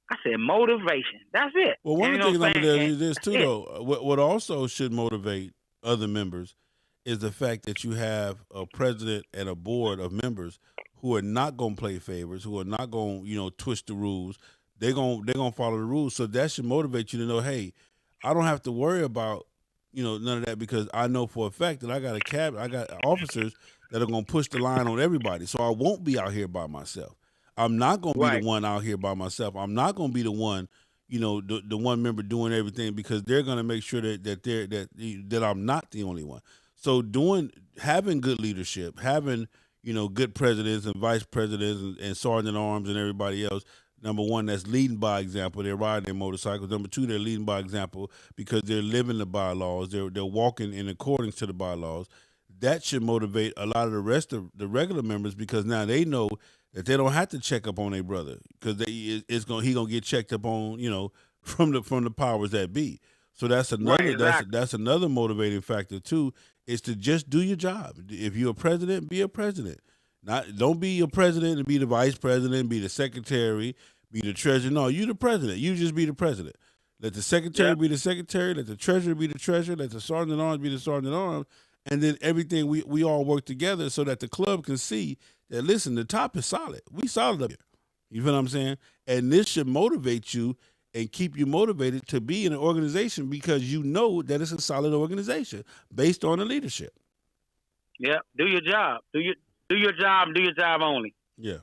I said motivation. That's it. Well, one of the things I'm gonna tell you this too, though. What also should motivate other members is the fact that you have a president and a board of members who are not going to play favors, who are not going to, twist the rules. They're going to follow the rules. So that should motivate you to know, hey, I don't have to worry about, none of that, because I know for a fact that I got officers that are going to push the line on everybody. So I won't be out here by myself. I'm not going to be the one out here by myself. I'm not going to be the one, the one member doing everything, because they're going to make sure that I'm not the only one. So having good leadership, having, good presidents and vice presidents and sergeant at arms and everybody else, number one, that's leading by example. They're riding their motorcycles. Number two, they're leading by example because they're living the bylaws. They're walking in accordance to the bylaws. That should motivate a lot of the rest of the regular members, because now they know that they don't have to check up on their brother, because he gonna get checked up on, from the powers that be. So that's another that's another motivating factor too, is to just do your job. If you're a president, be a president. Don't be a president and be the vice president, be the secretary, be the treasurer. No, you the president. You just be the president. Let the secretary be the secretary. Let the treasurer be the treasurer. Let the sergeant at arms be the sergeant at arms. And then everything we all work together so that the club can see that, listen, the top is solid. We solid up here. You feel what I'm saying? And this should motivate you and keep you motivated to be in an organization, because you know that it's a solid organization based on the leadership. Yeah, do your job. Do your job. Do your job only. Yeah.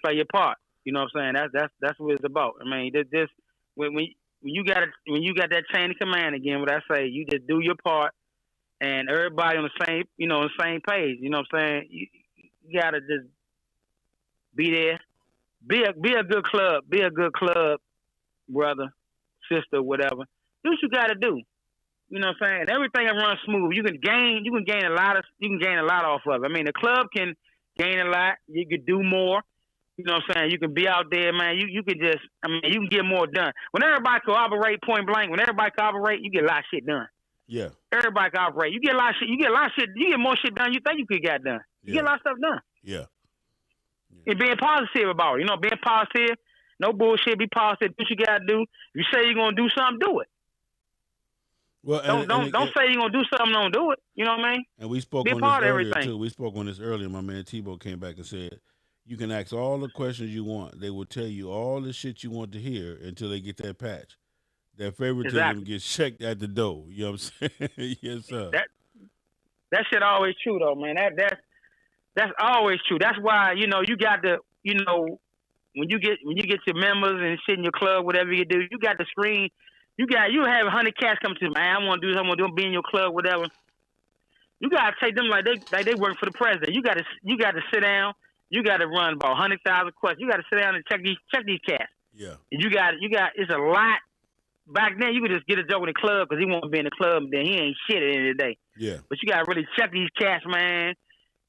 Play your part. You know what I'm saying? That's what it's about. I mean, this when you got that chain of command again. What I say, you just do your part, and everybody on the same, on the same page. You know what I'm saying? You gotta just be there. Be a good club. Be a good club, brother, sister, whatever. Do what you gotta do. You know what I'm saying? Everything will run smooth. You can gain a lot off of it. I mean, the club can gain a lot. You can do more. You know what I'm saying? You can be out there, man. You can just, you can get more done. When everybody cooperate, point blank, when everybody cooperate, you get a lot of shit done. Yeah. Everybody cooperate. You get a lot of shit. You get more shit done you think you could get done. You get a lot of stuff done. Yeah. And being positive about it. Being positive. No bullshit. Be positive. Do what you gotta do. If you say you're gonna do something, do it. Well, don't say you're gonna do something, don't do it. You know what I mean? And we spoke on this earlier too. We spoke on this earlier. My man Tebow came back and said, you can ask all the questions you want. They will tell you all the shit you want to hear until they get that patch. That favoritism gets checked at the door. You know what I'm saying? Yes, sir. That shit always true though, man. That's always true. That's why, you got to, when you get your members and shit in your club, whatever you do, you got the screen. You have 100 cats come to you, man. I want to do something, be in your club, whatever. You gotta take them like they work for the president. You gotta sit down. You gotta run about 100,000 questions. You gotta sit down and check these cats. Yeah. And you got it's a lot. Back then, you could just get a joke in the club because he want to be in the club, and then he ain't shit at the end of the day. Yeah. But you gotta really check these cats, man.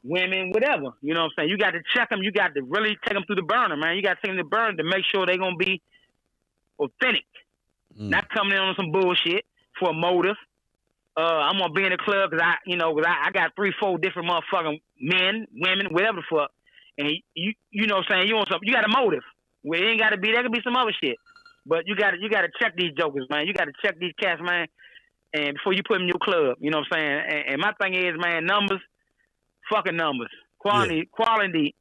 Women, whatever. You know what I'm saying? You got to check them. You got to really take them through the burner, man. You got to take them to the burner to make sure they're gonna be authentic. Not coming in on some bullshit for a motive. I'm gonna be in the club because I got 3-4 different motherfucking men, women, whatever the fuck, and you know what I'm saying, you want something, you got a motive. Well, it ain't got to be, there could be some other shit. But you got to check these jokers, man. You got to check these cats, man, and before you put them in your club, you know what I'm saying? And my thing is, man, numbers, fucking numbers. Quality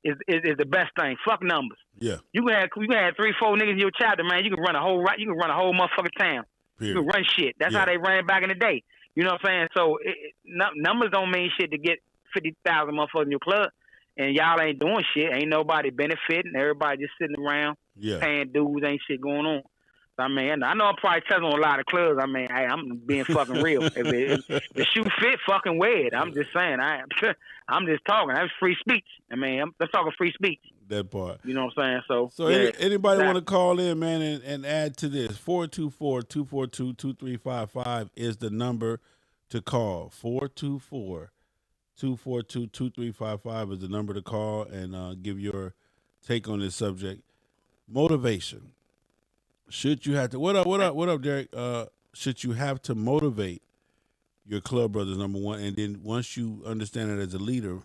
is the best thing. Fuck numbers. Yeah. You can have 3-4 niggas in your chapter, man. You can run a whole motherfucking town. Period. You can run shit. That's how they ran back in the day. You know what I'm saying? So numbers don't mean shit to get 50,000 motherfuckers in your club, and y'all ain't doing shit. Ain't nobody benefiting. Everybody just sitting around paying dues. Ain't shit going on. I mean, I know I'm probably telling on a lot of clubs. I mean, I'm being fucking real. If the shoe fit, fucking wear it. I'm just saying. I'm just talking. That's free speech. I mean, I'm talking free speech. That part. You know what I'm saying? So anybody want to call in, man, and add to this? 424-242-2355 is the number to call. 424-242-2355 is the number to call and give your take on this subject. Motivation. Should you have to what up, Derek? Should you have to motivate your club brothers, number one, and then once you understand it as a leader,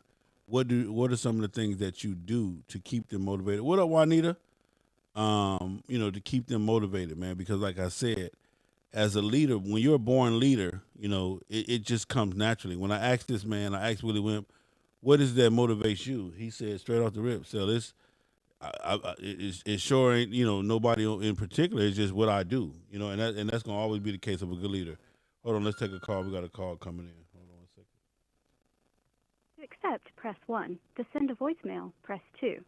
what are some of the things that you do to keep them motivated? What up, Juanita? To keep them motivated, man, because like I said, as a leader, when you're a born leader, it just comes naturally. When I asked this man, I asked Willie Wimp, what is that motivates you? He said straight off the rip, so this. It sure ain't, nobody in particular. It's just what I do, and that's gonna always be the case of a good leader. Hold on, let's take a call. We got a call coming in. Hold on 1 second. To accept, press 1. To send a voicemail, press 2.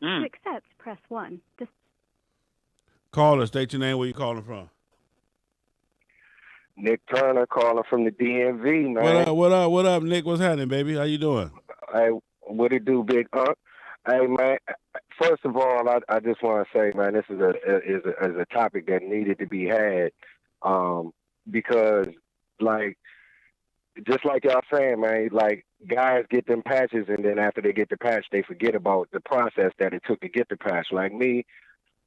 To accept, press 1. Caller, state your name. Where you calling from? Nick Turner calling from the DMV, man. What up, Nick? What's happening, baby? How you doing? Hey, what it do, Big Unc? Hey, man, first of all, I just want to say, man, this is a topic that needed to be had because, like, just like y'all saying, man, like, guys get them patches, and then after they get the patch, they forget about the process that it took to get the patch. Like me,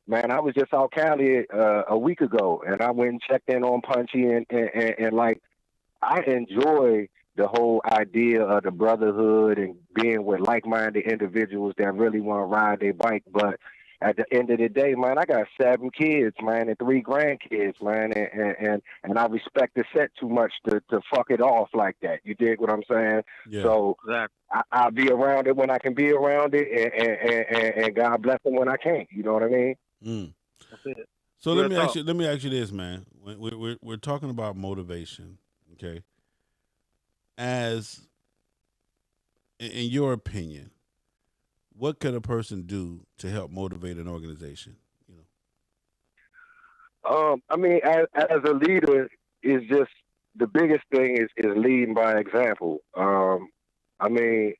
man, I was just out Cali a week ago, and I went and checked in on Punchy, and like, I enjoy the whole idea of the brotherhood and being with like-minded individuals that really want to ride their bike. But at the end of the day, man, I got 7 kids, man, and 3 grandkids, man, and I respect the set too much to fuck it off like that. You dig what I'm saying? Yeah. So I'll be around it when I can be around it, and God bless them when I can't. You know what I mean? That's it. So let me ask you this, man. We're talking about motivation, okay? As in your opinion, what could a person do to help motivate an organization? I mean, as a leader, is just the biggest thing is leading by example. I mean,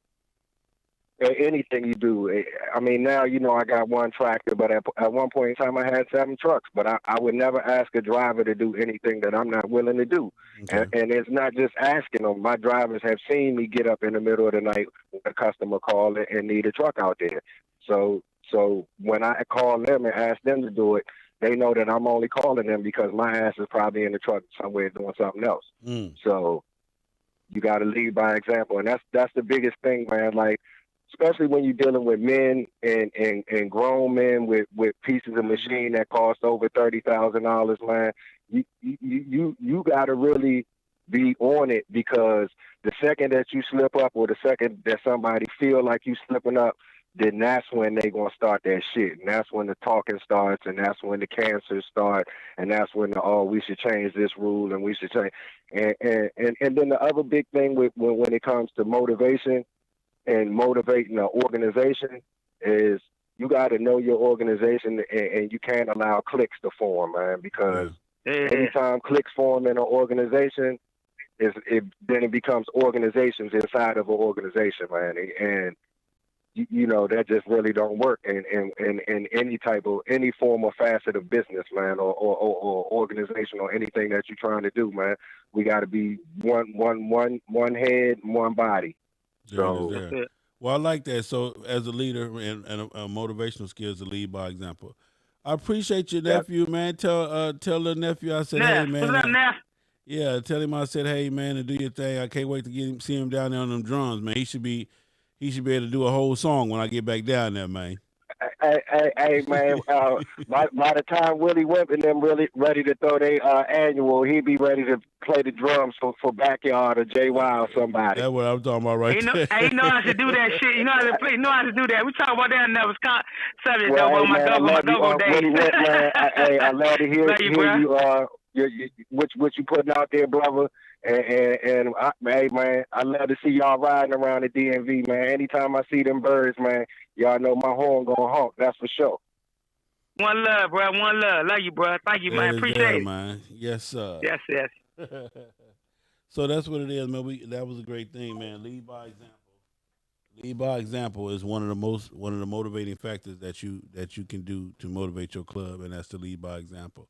anything you do. I mean, now, I got 1 tractor, but at one point in time I had 7 trucks, but I would never ask a driver to do anything that I'm not willing to do. Okay. And it's not just asking them. My drivers have seen me get up in the middle of the night when a customer called and need a truck out there. So when I call them and ask them to do it, they know that I'm only calling them because my ass is probably in the truck somewhere doing something else. So you got to lead by example. And that's the biggest thing, man. Like, especially when you're dealing with men and grown men with pieces of machine that cost over $30,000, man, you got to really be on it, because the second that you slip up, or the second that somebody feel like you slipping up, then that's when they gonna start that shit, and that's when the talking starts, and that's when the cancers start, and that's when we should change this rule, and we should change, and then the other big thing when it comes to motivation and motivating an organization is you got to know your organization, and you can't allow cliques to form, man, because anytime cliques form in an organization, then it becomes organizations inside of an organization, man, and that just really don't work in any form or facet of business, man, or organization, or anything that you're trying to do, man. We got to be one head, one body. So, well, I like that. So, as a leader and a motivational skills to lead by example. I appreciate your nephew, man. Tell the nephew I said, hey, man. What's up, Neff? Yeah, tell him I said, hey, man, and do your thing. I can't wait to see him down there on them drums, man. He he should be able to do a whole song when I get back down there, man. Hey, man. By the time Willie Wimp and them really ready to throw their annual, he'd be ready to play the drums for Backyard or JY or somebody. That's what I'm talking about right there. Hey, you know how to do that shit. You know how to play. You know how to do that. We talk about that in the Wisconsin subject Well, on hey, my man, I love you, go days. Willie Wimp, man. I love to hear you. What you putting out there, brother. And hey, man, I love to see y'all riding around the DMV, man. Anytime I see them birds, man, y'all know my horn gonna honk. That's for sure. One love, bro. One love. Love you, bro. Thank you, man. Appreciate it, man. Yes, sir. Yes, yes. So that's what it is, man. That was a great thing, man. Lead by example. Lead by example is one of the motivating factors that you can do to motivate your club, and that's to lead by example.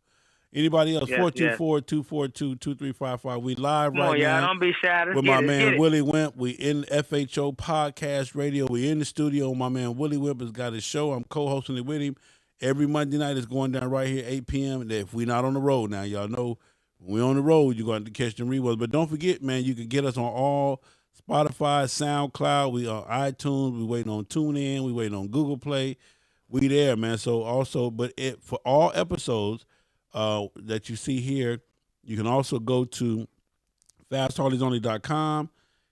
Anybody else? 424-242-2355. We live right now. Don't be shy. With my man Willie Wimp. We in FHO Podcast Radio. We in the studio. My man Willie Wimp has got his show. I'm co-hosting it with him. Every Monday night it's going down right here, 8 p.m. And if we're not on the road now, y'all know when we're on the road, you're going to catch them reruns. But don't forget, man, you can get us on all Spotify, SoundCloud. We on iTunes. We waiting on TuneIn. We waiting on Google Play. We there, man. So also, for all episodes that you see here, you can also go to fastharleysonly.com,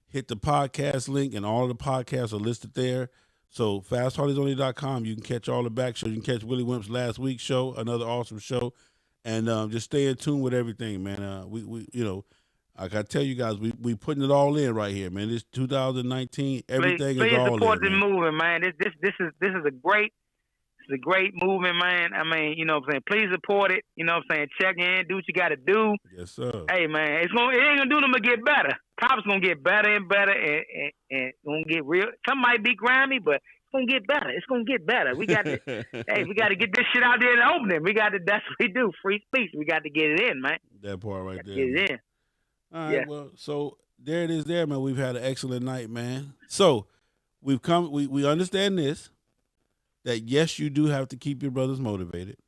hit the podcast link, and all of the podcasts are listed there. So fastharleysonly.com, you can catch all the back shows. You can catch Willie Wimp's last week's show, another awesome show, and just stay in tune with everything, man. We I gotta tell you guys, we putting it all in right here, man. This 2019, everything is all in. Please support this movement, man. This is a great. It's a great movement, man. I mean, you know what I'm saying? Please support it. You know what I'm saying? Check in, do what you got to do. Yes, sir. Hey, man, it ain't going to do them to get better. Pop's going to get better and better and going to get real. Some might be grimy, but it's going to get better. It's going to get better. We got to, we got to get this shit out there and open it. That's what we do. Free speech. We got to get it in, man. That part right there. Get it in. All right, well, so there it is there, man. We've had an excellent night, man. So we understand this. That yes, you do have to keep your brothers motivated.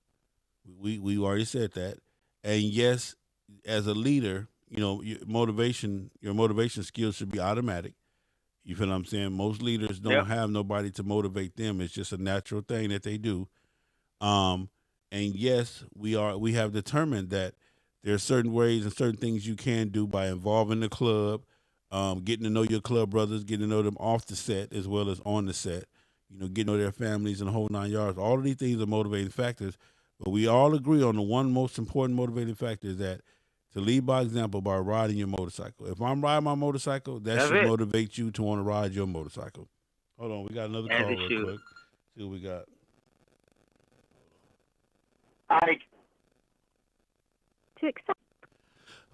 We already said that, and yes, as a leader, you know your motivation skills should be automatic. You feel what I'm saying? Most leaders don't have nobody to motivate them. It's just a natural thing that they do. And yes, we have determined that there are certain ways and certain things you can do by involving the club, getting to know your club brothers, getting to know them off the set as well as on the set. You know, getting to know their families and the whole 9 yards. All of these things are motivating factors, but we all agree on the one most important motivating factor is that to lead by example by riding your motorcycle. If I'm riding my motorcycle, that should motivate you to want to ride your motorcycle. Hold on, we got another call real quick. See what we got. Ike. To accept.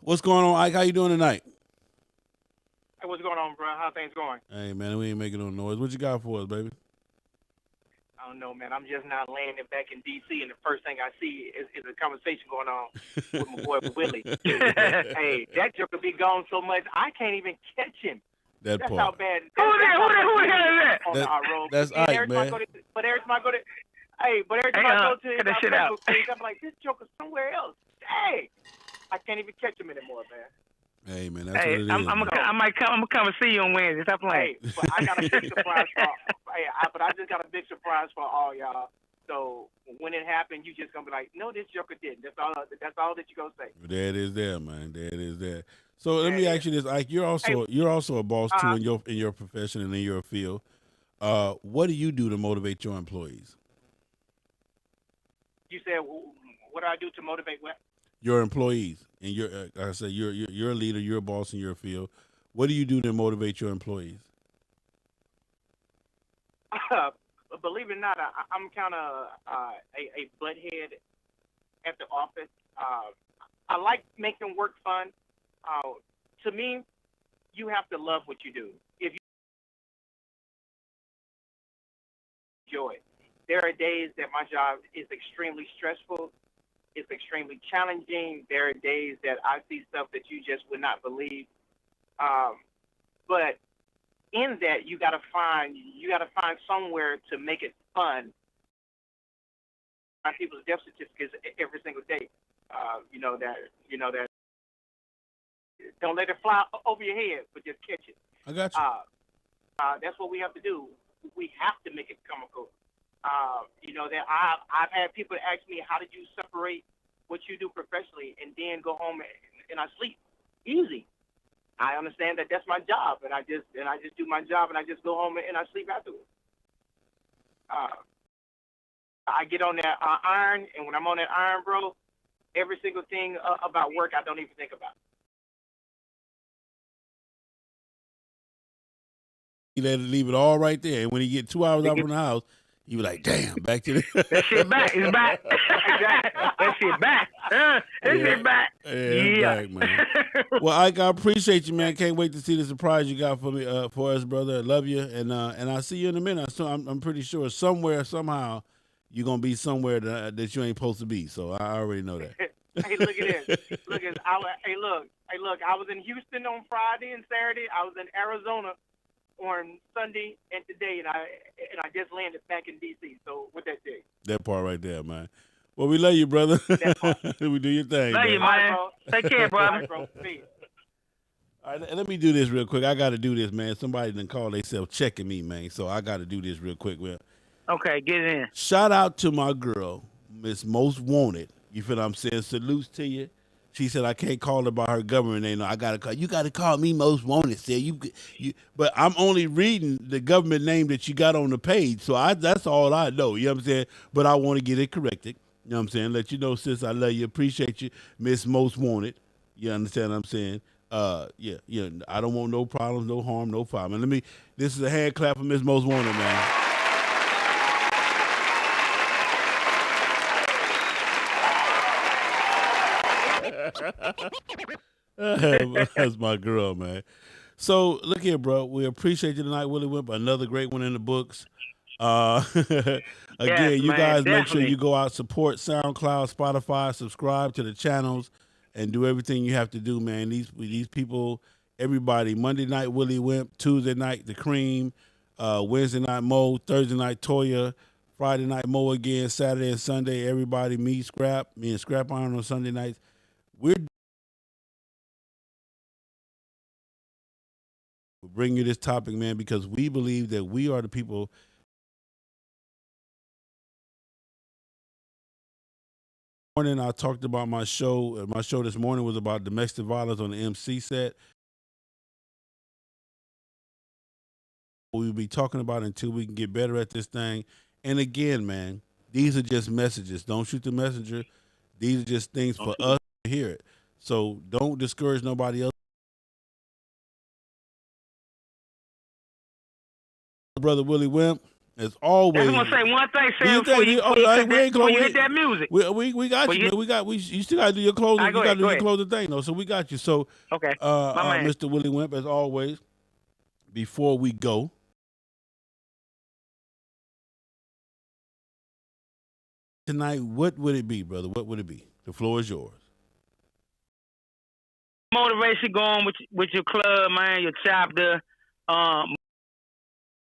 What's going on, Ike? How you doing tonight? Hey, what's going on, bro? How things going? Hey, man, we ain't making no noise. What you got for us, baby? I don't know, man. I'm just now landing back in D.C., and the first thing I see is a conversation going on with my boy Willie. Hey, that joker be gone so much, I can't even catch him. That's part. How bad. Who the hell is that? That's Ike, man. But every time I go to his Facebook page, I'm like, this joker's somewhere else. Hey, I can't even catch him anymore, man. Hey, man, that's what it is. I'm gonna come and see you on Wednesday. Stop playing. Hey, but I got a big surprise I just got a big surprise for all y'all. So when it happened, you just gonna be like, no, this joker didn't. That's all that you're gonna say. There it is, there, man. There it is, there. So let me ask you this, Ike. You're also a boss too in your profession and in your field. What do you do to motivate your employees? You said, what do I do to motivate what? Your employees, and like I said, you're a leader, you're a boss in your field. What do you do to motivate your employees? Believe it or not, I'm kind of a butthead at the office. I like making work fun. To me, you have to love what you do. If you enjoy it. There are days that my job is extremely stressful. It's extremely challenging. There are days that I see stuff that you just would not believe. But in that, you got to find somewhere to make it fun. Find people's death certificates every single day. You know that. Don't let it fly over your head, but just catch it. I got you. That's what we have to do. We have to make it comical. That I've had people ask me, how did you separate what you do professionally and then go home and I sleep? Easy. I understand that that's my job, and I just do my job, and I just go home and I sleep afterwards. I get on that iron, and when I'm on that iron, bro, every single thing about work I don't even think about. You let it leave it all right there, and when you get 2 hours out from the house, you be like, "Damn, back to the that shit back. It's back. That shit back. That shit back. Yeah, back, man. Well, Ike, I appreciate you, man. Can't wait to see the surprise you got for me, for us, brother. I love you, and I'll see you in a minute. So I'm pretty sure somewhere, somehow, you're gonna be somewhere that you ain't supposed to be. So I already know that. Hey, look at this. Look, I was in Houston on Friday and Saturday. I was in Arizona on Sunday and today, and I just landed back in D.C. So what that day? That part right there, man. Well, we love you, brother. We do your thing. Love you, man. Take care, brother. All right, bro. Peace. All right, let me do this real quick. I got to do this, man. Somebody done call themselves checking me, man. So I got to do this real quick. Well, okay, get in. Shout out to my girl, Miss Most Wanted. You feel what I'm saying? Salutes to you. She said I can't call her by her government name. No, I gotta call you. Got to call me Most Wanted. Say you. But I'm only reading the government name that you got on the page. So that's all I know. You know what I'm saying? But I want to get it corrected. You know what I'm saying? Let you know, sis, I love you. Appreciate you, Miss Most Wanted. You understand what I'm saying? Yeah. I don't want no problems, no harm, no foul. Man, this is a hand clap for Miss Most Wanted, man. That's my girl, man. So look here, bro. We appreciate you tonight, Willie Wimp. Another great one in the books. Again, yes, you man, guys definitely. make sure you go out, support SoundCloud, Spotify, subscribe to the channels, and do everything you have to do, man. These people, everybody. Monday night, Willie Wimp. Tuesday night, The Cream. Wednesday night, Mo. Thursday night, Toya. Friday night, Mo again. Saturday and Sunday, everybody. Me and Scrap Iron on Sunday nights. We're bring you this topic, man, because we believe that we are the people. Morning, I talked about my show. My show this morning was about domestic violence on the MC set. We'll be talking about it until we can get better at this thing. And again, man, these are just messages. Don't shoot the messenger. These are just things for us to hear it. So don't discourage nobody else. Brother Willie Wimp, as always. I just want to say one thing, Sam, before you hit that music. We got you, man. You still got to do your closing. You got to do your closing thing, though. So we got you. So, okay, Mr. Willie Wimp, as always, before we go, tonight, what would it be, brother? What would it be? The floor is yours. Motivation going with your club, man, your chapter.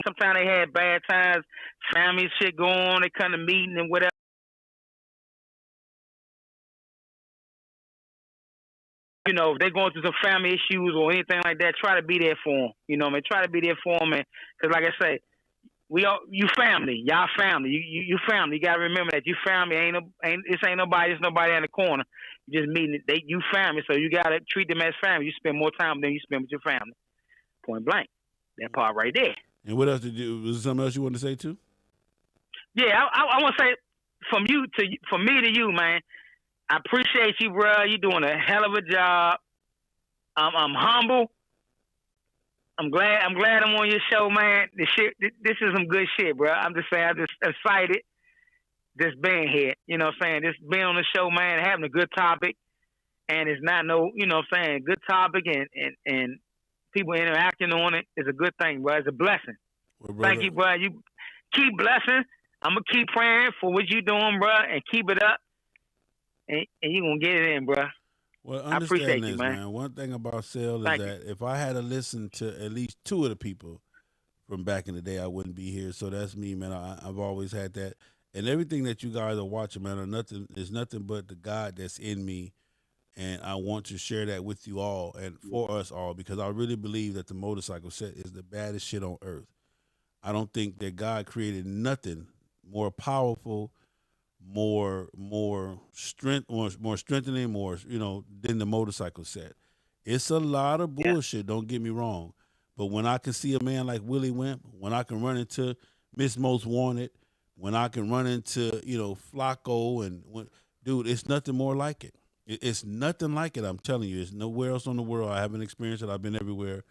Sometimes they had bad times, family shit going on, they come to meeting and whatever. You know, if they're going through some family issues or anything like that, try to be there for them. You know, man, try to be there for them. Because like I say, you family, y'all family, you family. You gotta remember that you family ain't nobody, it's nobody in the corner. You just meeting you family, so you gotta treat them as family. You spend more time than you spend with your family. Point blank, that part right there. And what else did you? Was there something else you wanted to say too? Yeah, I want to say from me to you, man. I appreciate you, bro. You're doing a hell of a job. I'm humble. I'm glad I'm on your show, man. This is some good shit, bro. I'm just saying, I'm just excited just being here. You know what I'm saying? Just being on the show, man, having a good topic. And it's not you know what I'm saying, good topic and people interacting on it is a good thing, bro. It's a blessing. Well, thank you, bro. You keep blessing. I'm going to keep praying for what you're doing, bro, and keep it up. And you're going to get it in, bro. Well, I appreciate this, you, man. One thing about Cell is that if I had to listen to at least two of the people from back in the day, I wouldn't be here. So that's me, man. I've always had that. And everything that you guys are watching, man, is nothing but the God that's in me And I want to share that with you all and for us all because I really believe that the motorcycle set is the baddest shit on earth. I don't think that God created nothing more powerful, more strength, more strengthening, more than the motorcycle set. It's a lot of Yeah. bullshit. Don't get me wrong, but when I can see a man like Willie Wimp, when I can run into Miss Most Wanted, when I can run into Flacco, and dude, it's nothing more like it. It's nothing like it. I'm telling you, it's nowhere else on the world. I haven't experienced it. I've been everywhere.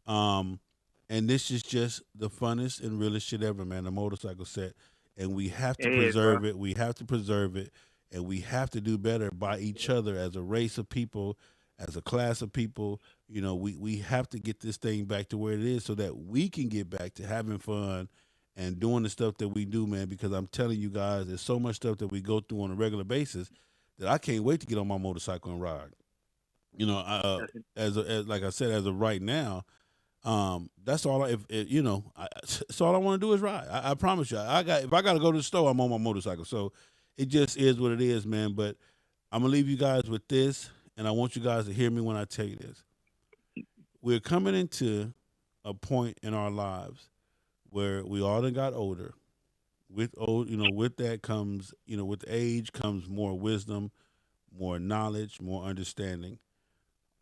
Um, and this is just the funnest and realest shit ever, man. The motorcycle set, and we have to It is, bro. preserve it. We have to preserve it, and we have to do better by each other as a race of people, as a class of people. We have to get this thing back to where it is, so that we can get back to having fun and doing the stuff that we do, man. Because I'm telling you guys, there's so much stuff that we go through on a regular basis that I can't wait to get on my motorcycle and ride. That's it. As like I said, as of right now, that's all. That's all I want to do is ride. I promise you. If I got to go to the store, I'm on my motorcycle. So it just is what it is, man. But I'm gonna leave you guys with this, and I want you guys to hear me when I tell you this. We're coming into a point in our lives where we all done got older. With that comes, with age comes more wisdom, more knowledge, more understanding.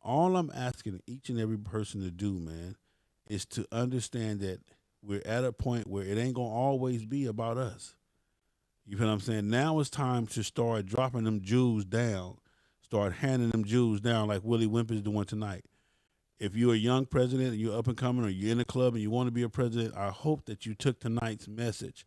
All I'm asking each and every person to do, man, is to understand that we're at a point where it ain't gonna always be about us. You feel what I'm saying? Now it's time to start dropping them Jews down, start handing them Jews down like Willie Wimp is doing tonight. If you're a young president and you're up and coming, or you're in a club and you want to be a president, I hope that you took tonight's message,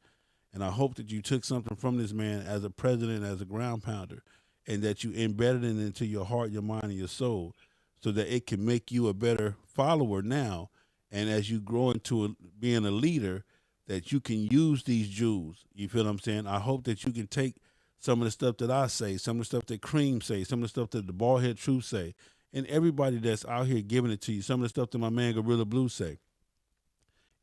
and I hope that you took something from this man as a president, as a ground pounder, and that you embedded it into your heart, your mind, and your soul, so that it can make you a better follower now. And as you grow into being a leader, that you can use these Jews. You feel what I'm saying? I hope that you can take some of the stuff that I say, some of the stuff that Cream say, some of the stuff that the Ballhead Truth say, and everybody that's out here giving it to you, some of the stuff that my man Gorilla Blue say,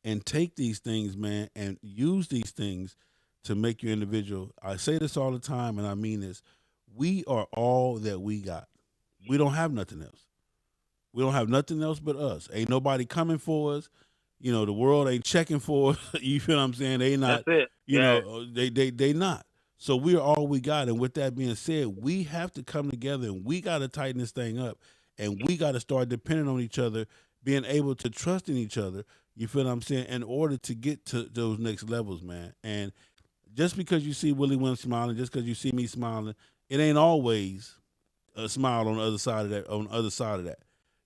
and take these things, man, and use these things to make you individual. I say this all the time, and I mean this. We are all that we got. We don't have nothing else. We don't have nothing else but us. Ain't nobody coming for us. The world ain't checking for us. You feel what I'm saying? They not, That's it. Yeah. they not. So we're all we got. And with that being said, we have to come together, and we got to tighten this thing up, and we got to start depending on each other, being able to trust in each other. You feel what I'm saying? In order to get to those next levels, man. And just because you see Willie Wimp smiling, just because you see me smiling, it ain't always a smile on the other side of that. On the other side of that,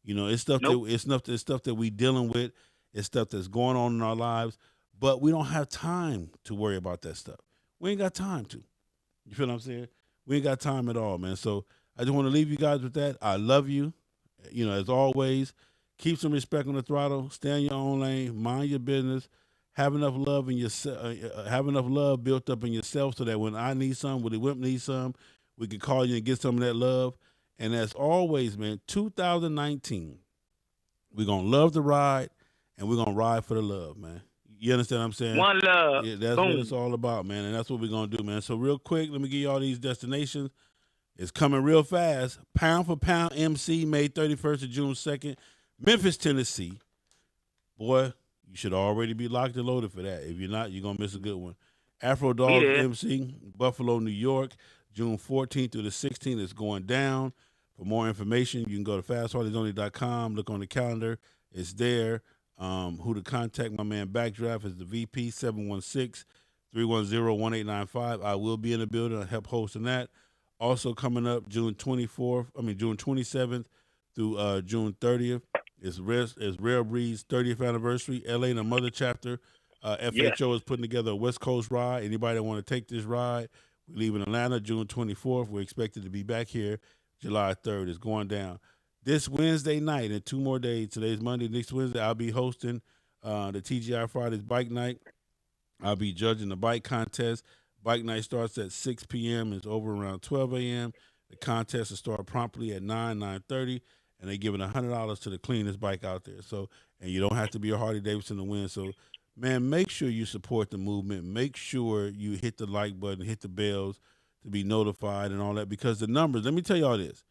it's stuff Nope. it's stuff that we dealing with. It's stuff that's going on in our lives, but we don't have time to worry about that stuff. We ain't got time to. You feel what I'm saying? We ain't got time at all, man. So I just want to leave you guys with that. I love you. As always, keep some respect on the throttle. Stay in your own lane. Mind your business. Have enough love in yourself. Have enough love built up in yourself, so that when I need some, when the Wimp needs some, we can call you and get some of that love. And as always, man, 2019, we're gonna love the ride, and we're gonna ride for the love, man. You understand what I'm saying? One love. Yeah, that's Boom. what it's all about, man. And that's what we're gonna do, man. So real quick, let me give you all these destinations. It's coming real fast. Pound for Pound MC, May 31st to June 2nd. Memphis, Tennessee. Boy, you should already be locked and loaded for that. If you're not, you're going to miss a good one. Afro Dogs there. MC, Buffalo, New York, June 14th through the 16th. It's going down. For more information, you can go to fasthardiesonly.com. Look on the calendar. It's there. Who to contact, my man Backdraft is the VP, 716-310-1895. I will be in the building. I'll help hosting that. Also coming up June 27th through June 30th is Rare Breed's 30th anniversary. LA and the Mother Chapter. FHO is putting together a West Coast ride. Anybody that want to take this ride, we leave in Atlanta June 24th. We're expected to be back here July 3rd. It's going down. This Wednesday night, in 2 more days, today's Monday, next Wednesday, I'll be hosting the TGI Fridays Bike Night. I'll be judging the bike contest. Bike night starts at 6 p.m. It's over around 12 a.m. The contest will start promptly at 9:30, and they're giving $100 to the cleanest bike out there. So, and you don't have to be a Harley Davidson to win. So, man, make sure you support the movement. Make sure you hit the like button, hit the bells to be notified and all that, because the numbers, let me tell y'all this.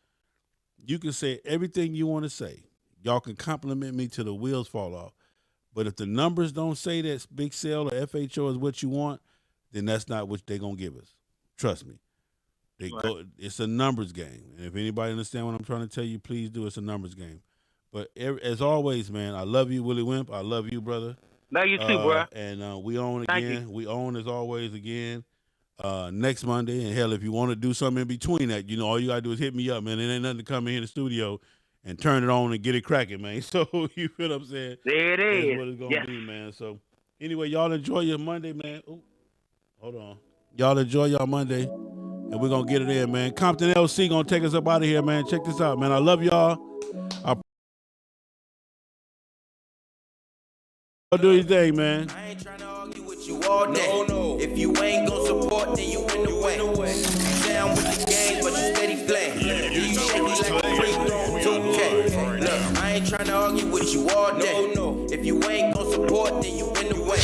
You can say everything you want to say. Y'all can compliment me till the wheels fall off. But if the numbers don't say that Big Cell or FHO is what you want, then that's not what they're going to give us. Trust me. It's a numbers game. And if anybody understand what I'm trying to tell you, please do. It's a numbers game. But as always, man, I love you, Willie Wimp. I love you, brother. Love you too, bro. And we own Thank again. you. We own as always again next Monday. And hell, if you want to do something in between that, all you got to do is hit me up, man. It ain't nothing to come in here in the studio and turn it on and get it cracking, man. So you feel what I'm saying? There it is. That's what it's going to be, man. So anyway, y'all enjoy your Monday, man. Ooh, hold on. Y'all enjoy y'all Monday. And we're going to get it in, man. Compton LC going to take us up out of here, man. Check this out, man. I love y'all. Do your thing, man. I ain't trying to argue with you all day. No. If you ain't gon' support, then you in the way. You down with the game, but you steady playing. You shaky like a free throw 2K. Look, I ain't trying to argue with you all day. No. If you ain't gon' support, then you in the way.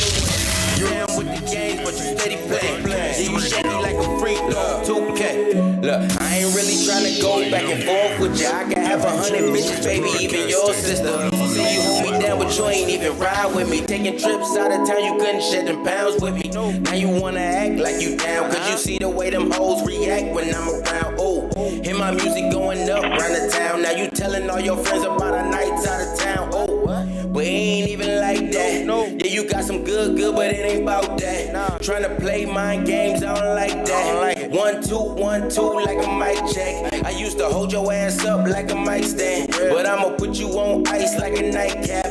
You down with the game, but you steady playing. You shaky like a free throw 2K. Look, I ain't really trying to go back and forth with you. I can have 100 bitches, baby, even your sister. See you hold me down, but you ain't even ride with me. Taking trips out of town, you couldn't shed them pounds with me. Now you wanna act like you down, cause you see the way them hoes react when I'm around. Oh, hear my music going up round the town. Now you telling all your friends about our nights out of town. Oh, but it ain't even like that. Yeah, you got some good, but it ain't about that. Trying to play mind games, I don't like that. 1, 2, 1, 2, like a mic check. I used to hold your ass up like a mic stand, but I'ma put you on ice like a nightcap.